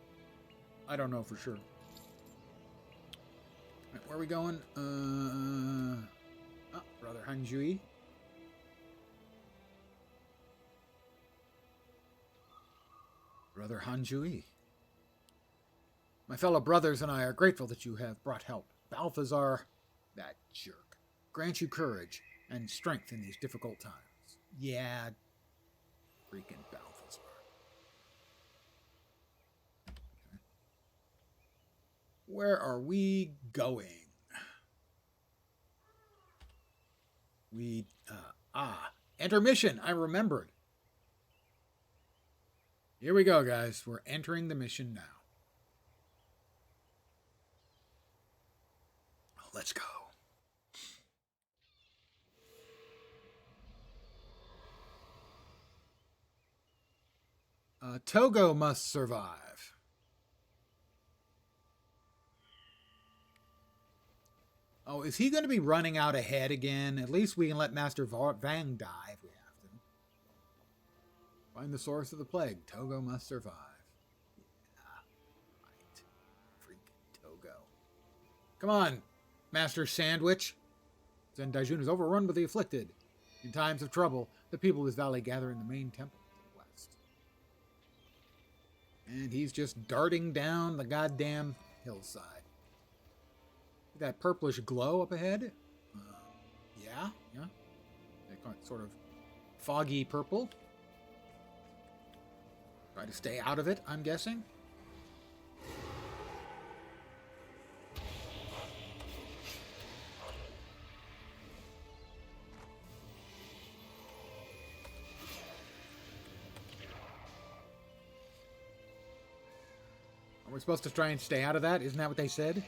I don't know for sure. Right, where are we going? Brother Hanjui. Brother Hanjui. My fellow brothers and I are grateful that you have brought help. Balthazar, that jerk, grant you courage and strength in these difficult times. Yeah, freaking Balthazar. Okay. Where are we going? Intermission. I remembered. Here we go, guys. We're entering the mission now. Let's go. Togo must survive. Oh, is he going to be running out ahead again? At least we can let Master Vang die if we have to. Find the source of the plague. Togo must survive. Yeah, right. Freaking Togo. Come on, Master Sandwich. Zen Daijun is overrun with the afflicted. In times of trouble, the people of this valley gather in the main temple to the west. And he's just darting down the goddamn hillside. That purplish glow up ahead. Yeah. They got sort of foggy purple. Try to stay out of it, I'm guessing. Are we supposed to try and stay out of that? Isn't that what they said?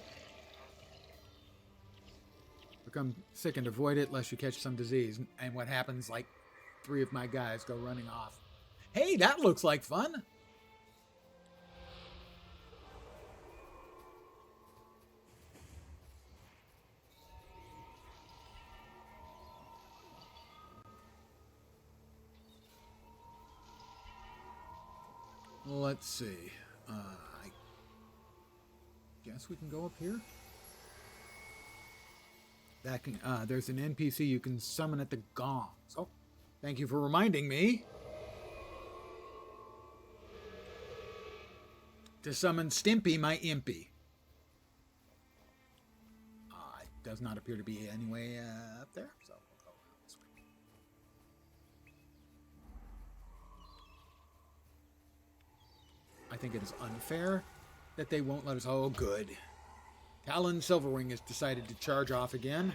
Become sick and avoid it lest you catch some disease. And what happens, like, 3 of my guys go running off. Hey, that looks like fun! Let's see. I guess we can go up here. That can, there's an NPC you can summon at the gongs. Oh, thank you for reminding me. To summon Stimpy, my impy. It does not appear to be any way up there, so we'll go around this way. I think it is unfair that they won't let us... Oh, good. Talon Silverwing has decided to charge off again.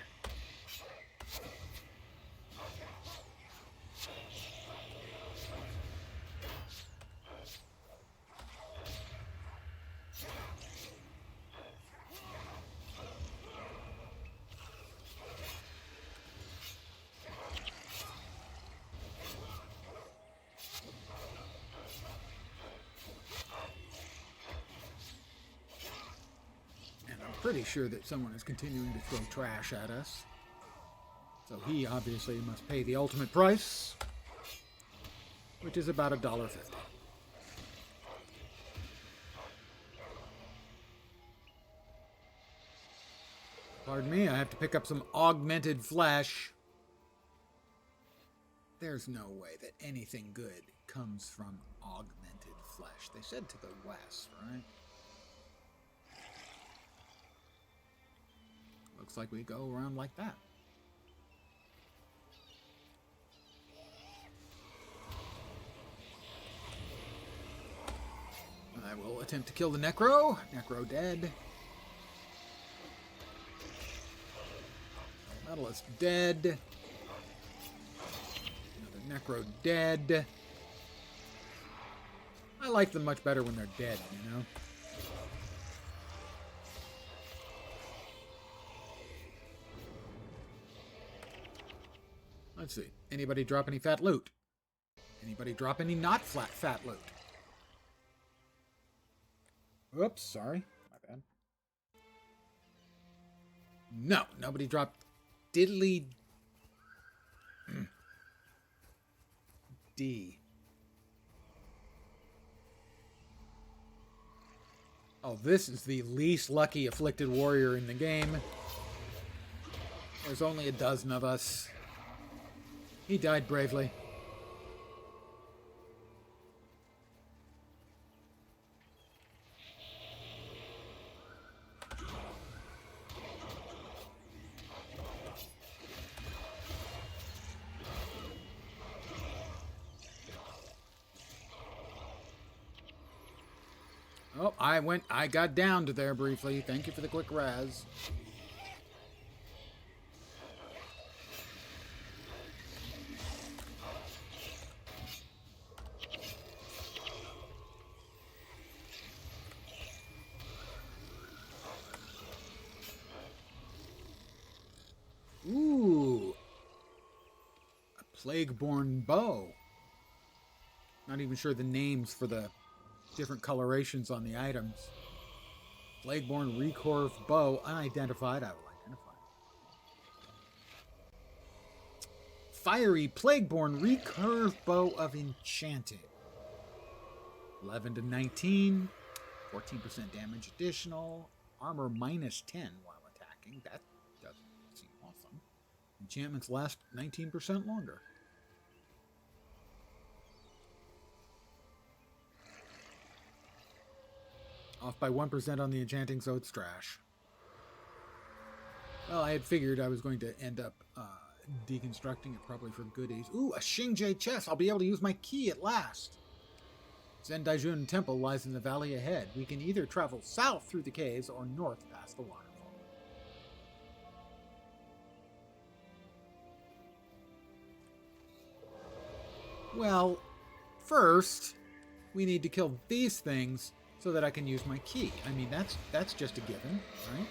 Pretty sure that someone is continuing to throw trash at us. So he obviously must pay the ultimate price, which is about $1.50. Pardon me, I have to pick up some augmented flesh. There's no way that anything good comes from augmented flesh. They said to the west, right? Looks like we go around like that. I will attempt to kill the Necro. Necro dead. Metalist dead. Another Necro dead. I like them much better when they're dead, you know? Let's see. Anybody drop any fat loot? Anybody drop any not fat loot? Oops, sorry. My bad. No, nobody dropped diddly D. Oh, this is the least lucky afflicted warrior in the game. There's only a dozen of us. He died bravely. Oh, I got downed there briefly. Thank you for the quick raz. Ooh. A plague-born bow. Not even sure the names for the different colorations on the items. Plague-born recurve bow, unidentified. I will identify. Fiery plague-born recurve bow of enchanting. 11 to 19, 14% damage additional, armor minus 10 while attacking. That doesn't seem awesome. Enchantments last 19% longer. Off by 1% on the enchanting, so it's trash. Well, I had figured I was going to end up deconstructing it probably for goodies. Ooh, a Xingje chest. I'll be able to use my key at last. Zendaijun Temple lies in the valley ahead. We can either travel south through the caves or north past the waterfall. Well, first, we need to kill these things so that I can use my key. I mean, that's just a given, right?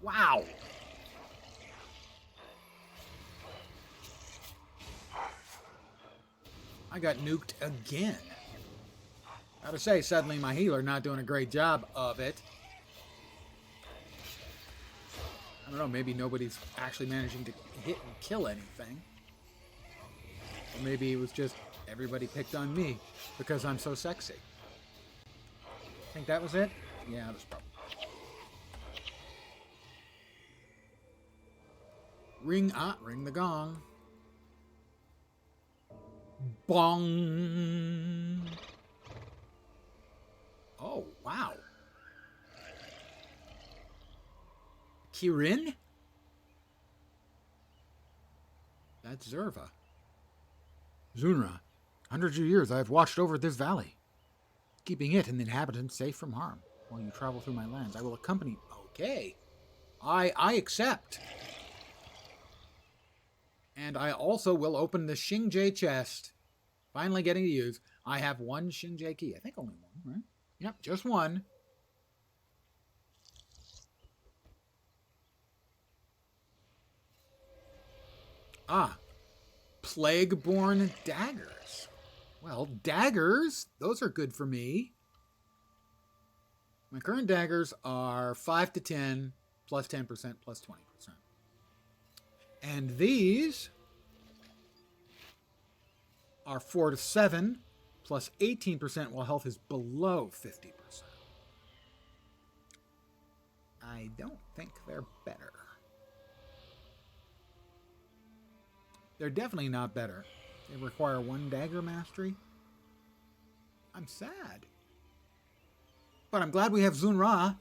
Wow. I got nuked again. Gotta say, suddenly my healer not doing a great job of it. I don't know, maybe nobody's actually managing to hit and kill anything. Or maybe it was just everybody picked on me because I'm so sexy. Think that was it? Yeah, that's probably. Ring the gong. Bong. Oh, wow. Kirin? That's Zerva. Zunra, hundreds of years I have watched over this valley, keeping it and the inhabitants safe from harm. While you travel through my lands, I will accompany... Okay. I accept. And I also will open the Xingje chest. Finally getting to use. I have one Xingje key. I think only one, right? Yep, just one. Ah. Plague-born daggers. Well, daggers, those are good for me. My current daggers are 5 to 10, plus 10%, plus 20%. And these are 4 to 7, plus 18% while health is below 50%. I don't think they're better. They're definitely not better. They require 1 dagger mastery. I'm sad. But I'm glad we have Zun-Ra.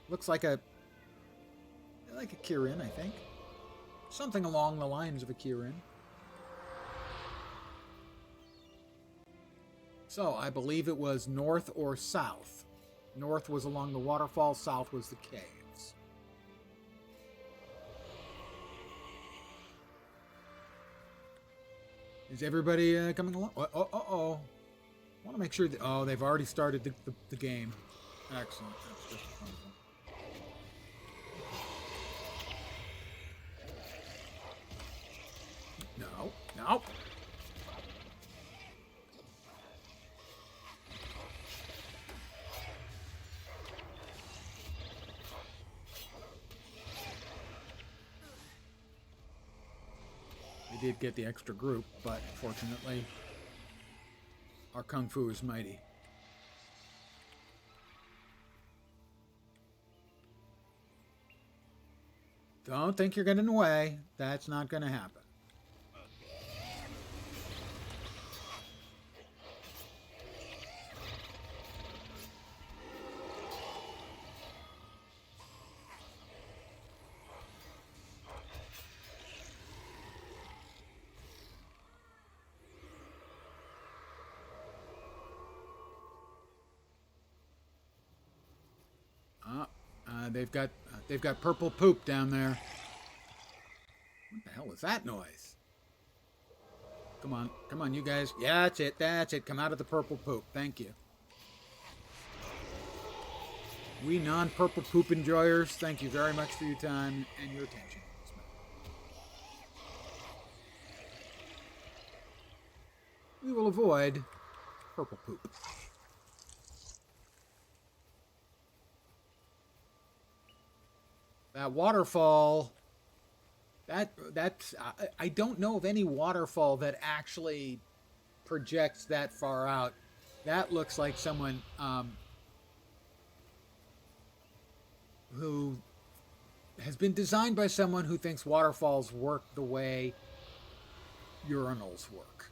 Looks like a Kirin, I think. Something along the lines of a Kirin. So, I believe it was north or south. North was along the waterfall, south was the caves. Is everybody coming along? Oh. I want to make sure that... Oh, they've already started the game. Excellent. That's just wonderful. No. We did get the extra group, but fortunately, our kung fu is mighty. Don't think you're getting in the way. That's not going to happen. They've got purple poop down there. What the hell was that noise? Come on, you guys. Yeah, that's it. Come out of the purple poop. Thank you. We non-purple poop enjoyers, thank you very much for your time and your attention. We will avoid purple poop. That waterfall, that's I don't know of any waterfall that actually projects that far out. That looks like someone who has been designed by someone who thinks waterfalls work the way urinals work.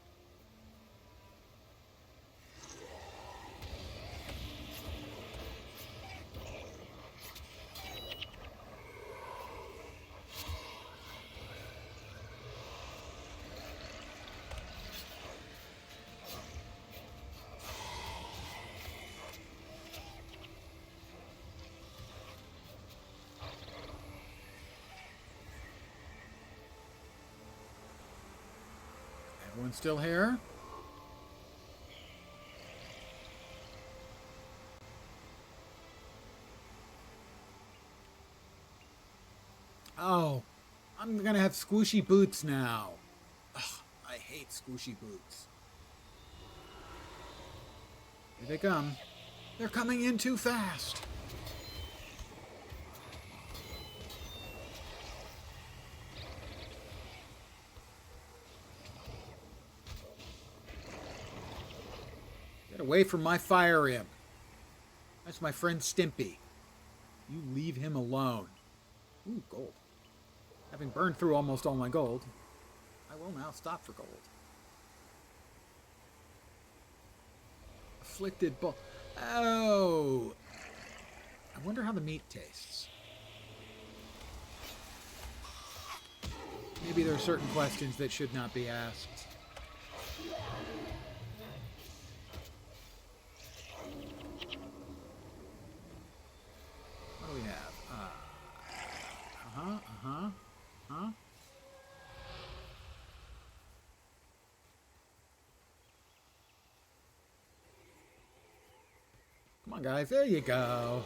Everyone still here? Oh, I'm gonna have squishy boots now. Ugh, I hate squishy boots. Here they come. They're coming in too fast. Get away from my fire imp. That's my friend Stimpy. You leave him alone. Ooh, gold. Having burned through almost all my gold, I will now stop for gold. Afflicted bull. Oh! I wonder how the meat tastes. Maybe there are certain questions that should not be asked. What do we have? Huh? Come on, guys. There you go.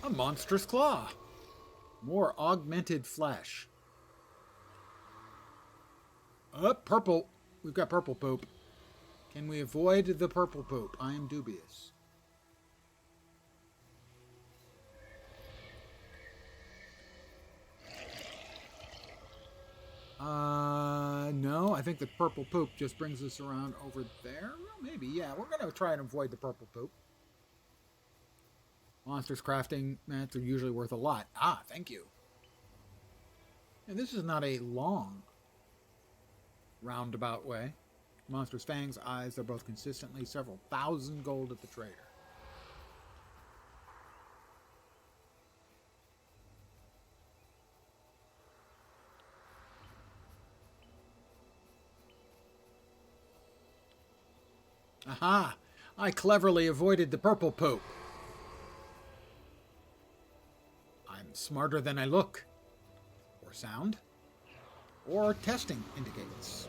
A monstrous claw. More augmented flesh. Purple. We've got purple poop. Can we avoid the purple poop? I am dubious. No, I think the purple poop just brings us around over there. Well, maybe, yeah. We're going to try and avoid the purple poop. Monsters crafting mats are usually worth a lot. Ah, thank you. And this is not a long roundabout way. Monster's fangs, eyes, they're both consistently several thousand gold at the trader. Aha! I cleverly avoided the purple poop. I'm smarter than I look. Or sound. Or testing indicates.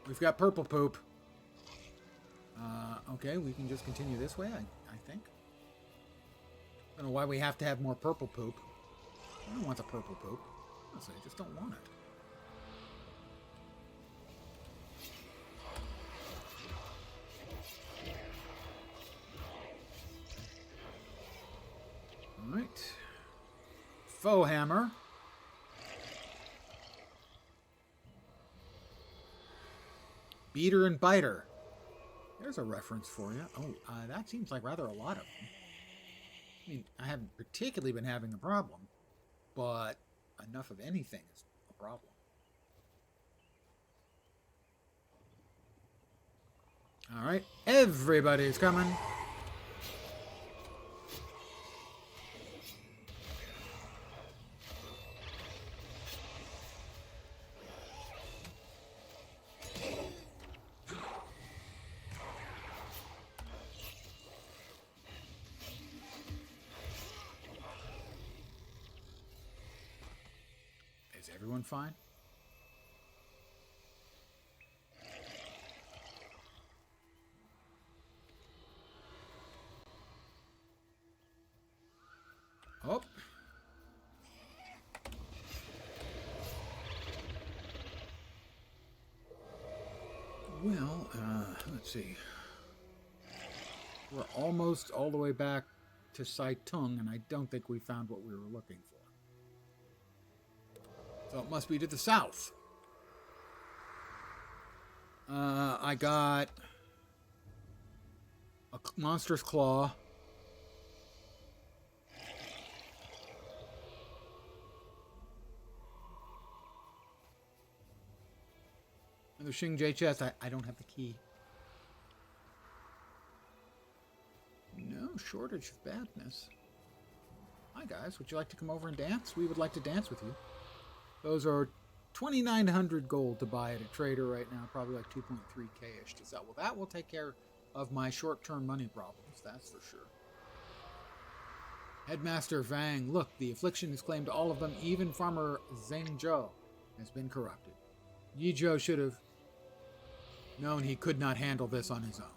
We've got purple poop. Okay, we can just continue this way, I think. I don't know why we have to have more purple poop. I don't want the purple poop. Honestly, I just don't want it. Alright. Foe hammer. Beater and biter. There's a reference for you. Oh, that seems like rather a lot of them. I mean, I haven't particularly been having a problem, but enough of anything is a problem. All right, everybody's coming. Is everyone fine? Oh. Well, let's see. We're almost all the way back to Saitung, and I don't think we found what we were looking for. So it must be to the south. I got a monstrous claw. And the Xingje chest, I don't have the key. No shortage of badness. Hi guys, would you like to come over and dance? We would like to dance with you. Those are 2,900 gold to buy at a trader right now, probably like 2.3k-ish to sell. Well, that will take care of my short-term money problems, that's for sure. Headmaster Vang, look, the affliction has claimed all of them, even farmer Zhengzhou has been corrupted. Yi Zhou should have known he could not handle this on his own.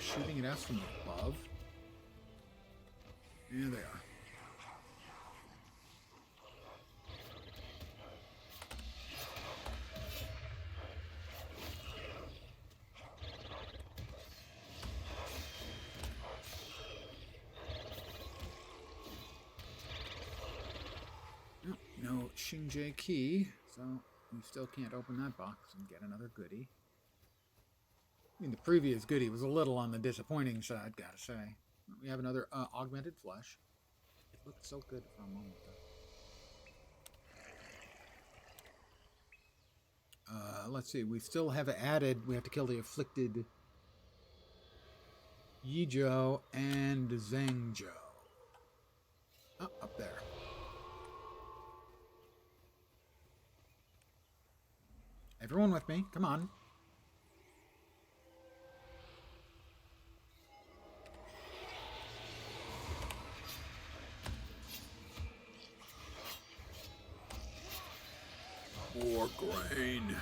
Shooting at us from above. Yeah, they are. No Xingje key, so we still can't open that box and get another goodie. I mean, the previous goodie was a little on the disappointing side, gotta say. We have another augmented flesh. It looked so good for a moment, though. Let's see. We still have added. We have to kill the afflicted Yijo and Zhangzhou. Oh, up there. Everyone with me. Come on. More grain.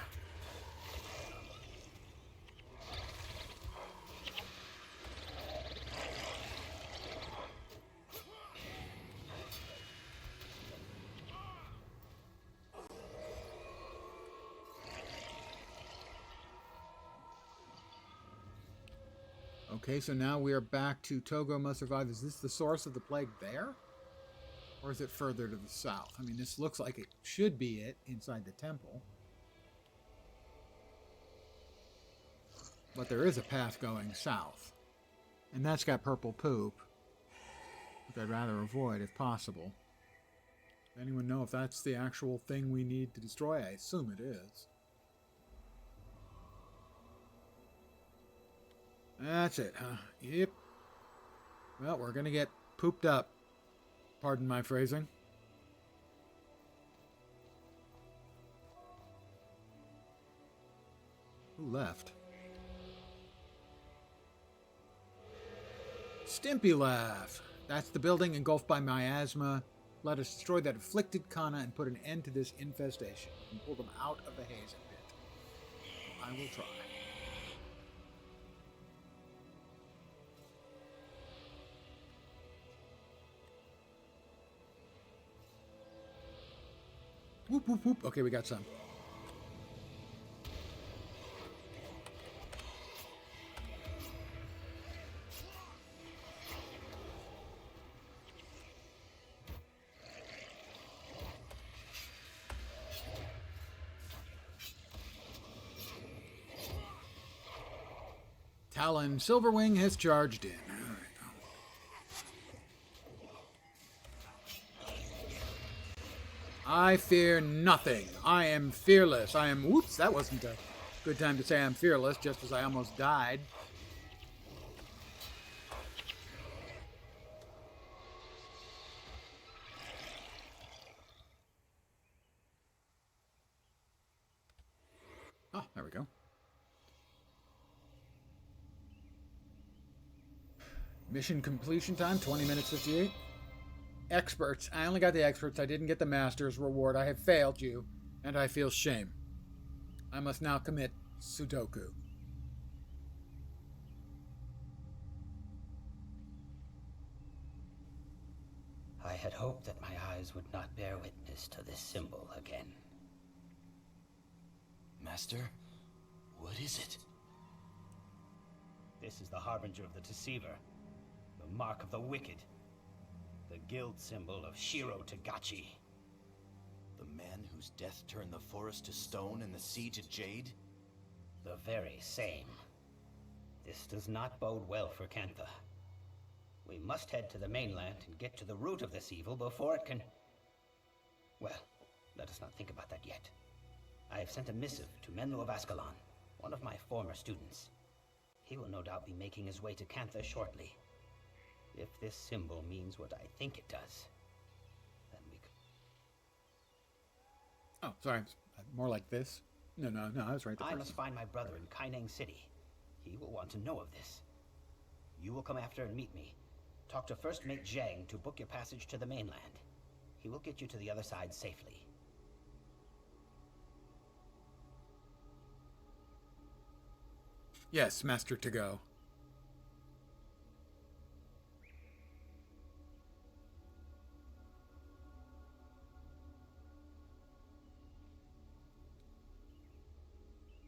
Okay, so now we are back to Togo must survive. Is this the source of the plague there? Or is it further to the south? I mean, this looks like it should be it inside the temple. But there is a path going south. And that's got purple poop, which I'd rather avoid if possible. Does anyone know if that's the actual thing we need to destroy? I assume it is. That's it, huh? Yep. Well, we're gonna get pooped up. Pardon my phrasing. Who left? Stimpy left. That's the building engulfed by miasma. Let us destroy that afflicted Kana and put an end to this infestation and pull them out of the hazing pit. I will try. Whoop, whoop, whoop. Okay, we got some. Talon Silverwing has charged in. I fear nothing. I am fearless. I am... Whoops, that wasn't a good time to say I'm fearless, just as I almost died. Oh, there we go. Mission completion time, 20 minutes 58. Experts. I only got the experts. I didn't get the master's reward. I have failed you, and I feel shame. I must now commit Sudoku. I had hoped that my eyes would not bear witness to this symbol again. Master, what is it? This is the harbinger of the deceiver, the mark of the wicked, the guild symbol of Shiro Tagachi. The man whose death turned the forest to stone and the sea to jade? The very same. This does not bode well for Kantha. We must head to the mainland and get to the root of this evil before it can... Well, let us not think about that yet. I have sent a missive to Menlo of Ascalon, one of my former students. He will no doubt be making his way to Kantha shortly. If this symbol means what I think it does, then we could... Oh, sorry. More like this. No, I was right. I must find my brother in Kaineng City. He will want to know of this. You will come after and meet me. Talk to First Mate Zhang to book your passage to the mainland. He will get you to the other side safely. Yes, Master to go.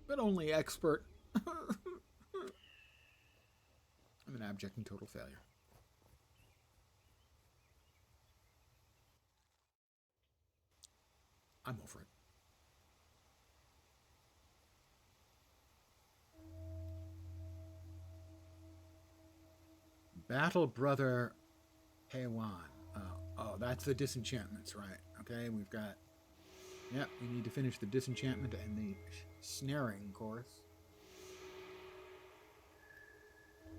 But only expert. I'm an abject and total failure. I'm over it. Battle Brother Heiwan. Oh, that's the disenchantments, right? Okay, we've got Yeah, we need to finish the disenchantment and the snaring course.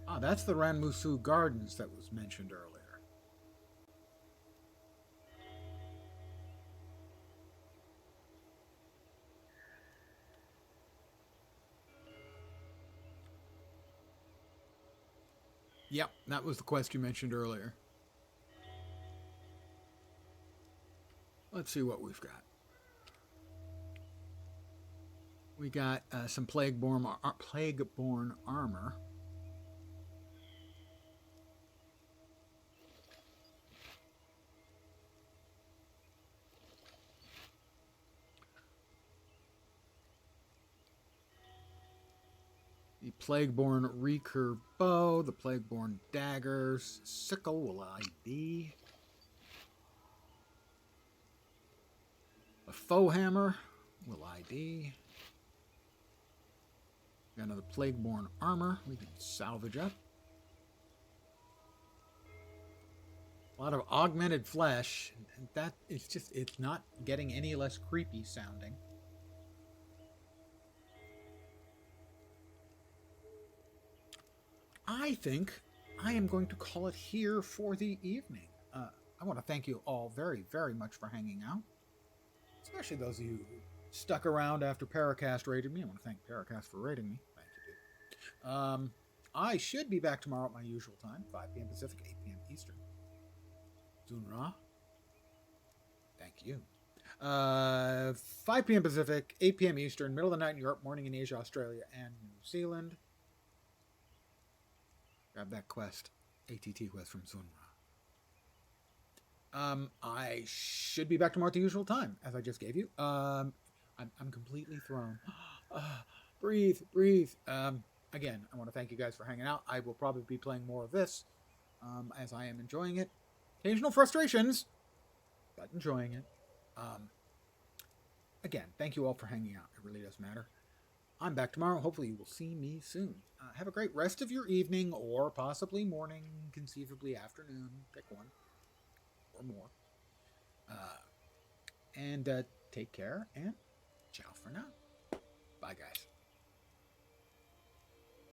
Ah, that's the Ranmusu Gardens that was mentioned earlier. Yep, that was the quest you mentioned earlier. Let's see what we've got. We got some plague-born armor. The plague-born recurve bow, the plague-born daggers, sickle will I be. A foe hammer will ID. Got another plague-born armor we can salvage up. A lot of augmented flesh. And that is just, it's not getting any less creepy sounding. I think I am going to call it here for the evening. I want to thank you all very, very much for hanging out. Especially those of you who stuck around after Paracast rated me. I want to thank Paracast for rating me. Thank you, dude. I should be back tomorrow at my usual time, 5 p.m. Pacific, 8 p.m. Eastern. Zunra. Thank you. 5 p.m. Pacific, 8 p.m. Eastern, middle of the night in Europe, morning in Asia, Australia, and New Zealand. Grab that quest, ATT quest from Zunra. I should be back tomorrow at the usual time, as I just gave you. I'm completely thrown. Breathe. Again, I want to thank you guys for hanging out. I will probably be playing more of this, as I am enjoying it. Occasional frustrations, but enjoying it. Again, thank you all for hanging out. It really does matter. I'm back tomorrow. Hopefully you will see me soon. Have a great rest of your evening, or possibly morning, conceivably afternoon. Pick one. Or more. And take care, and ciao for now. Bye, guys.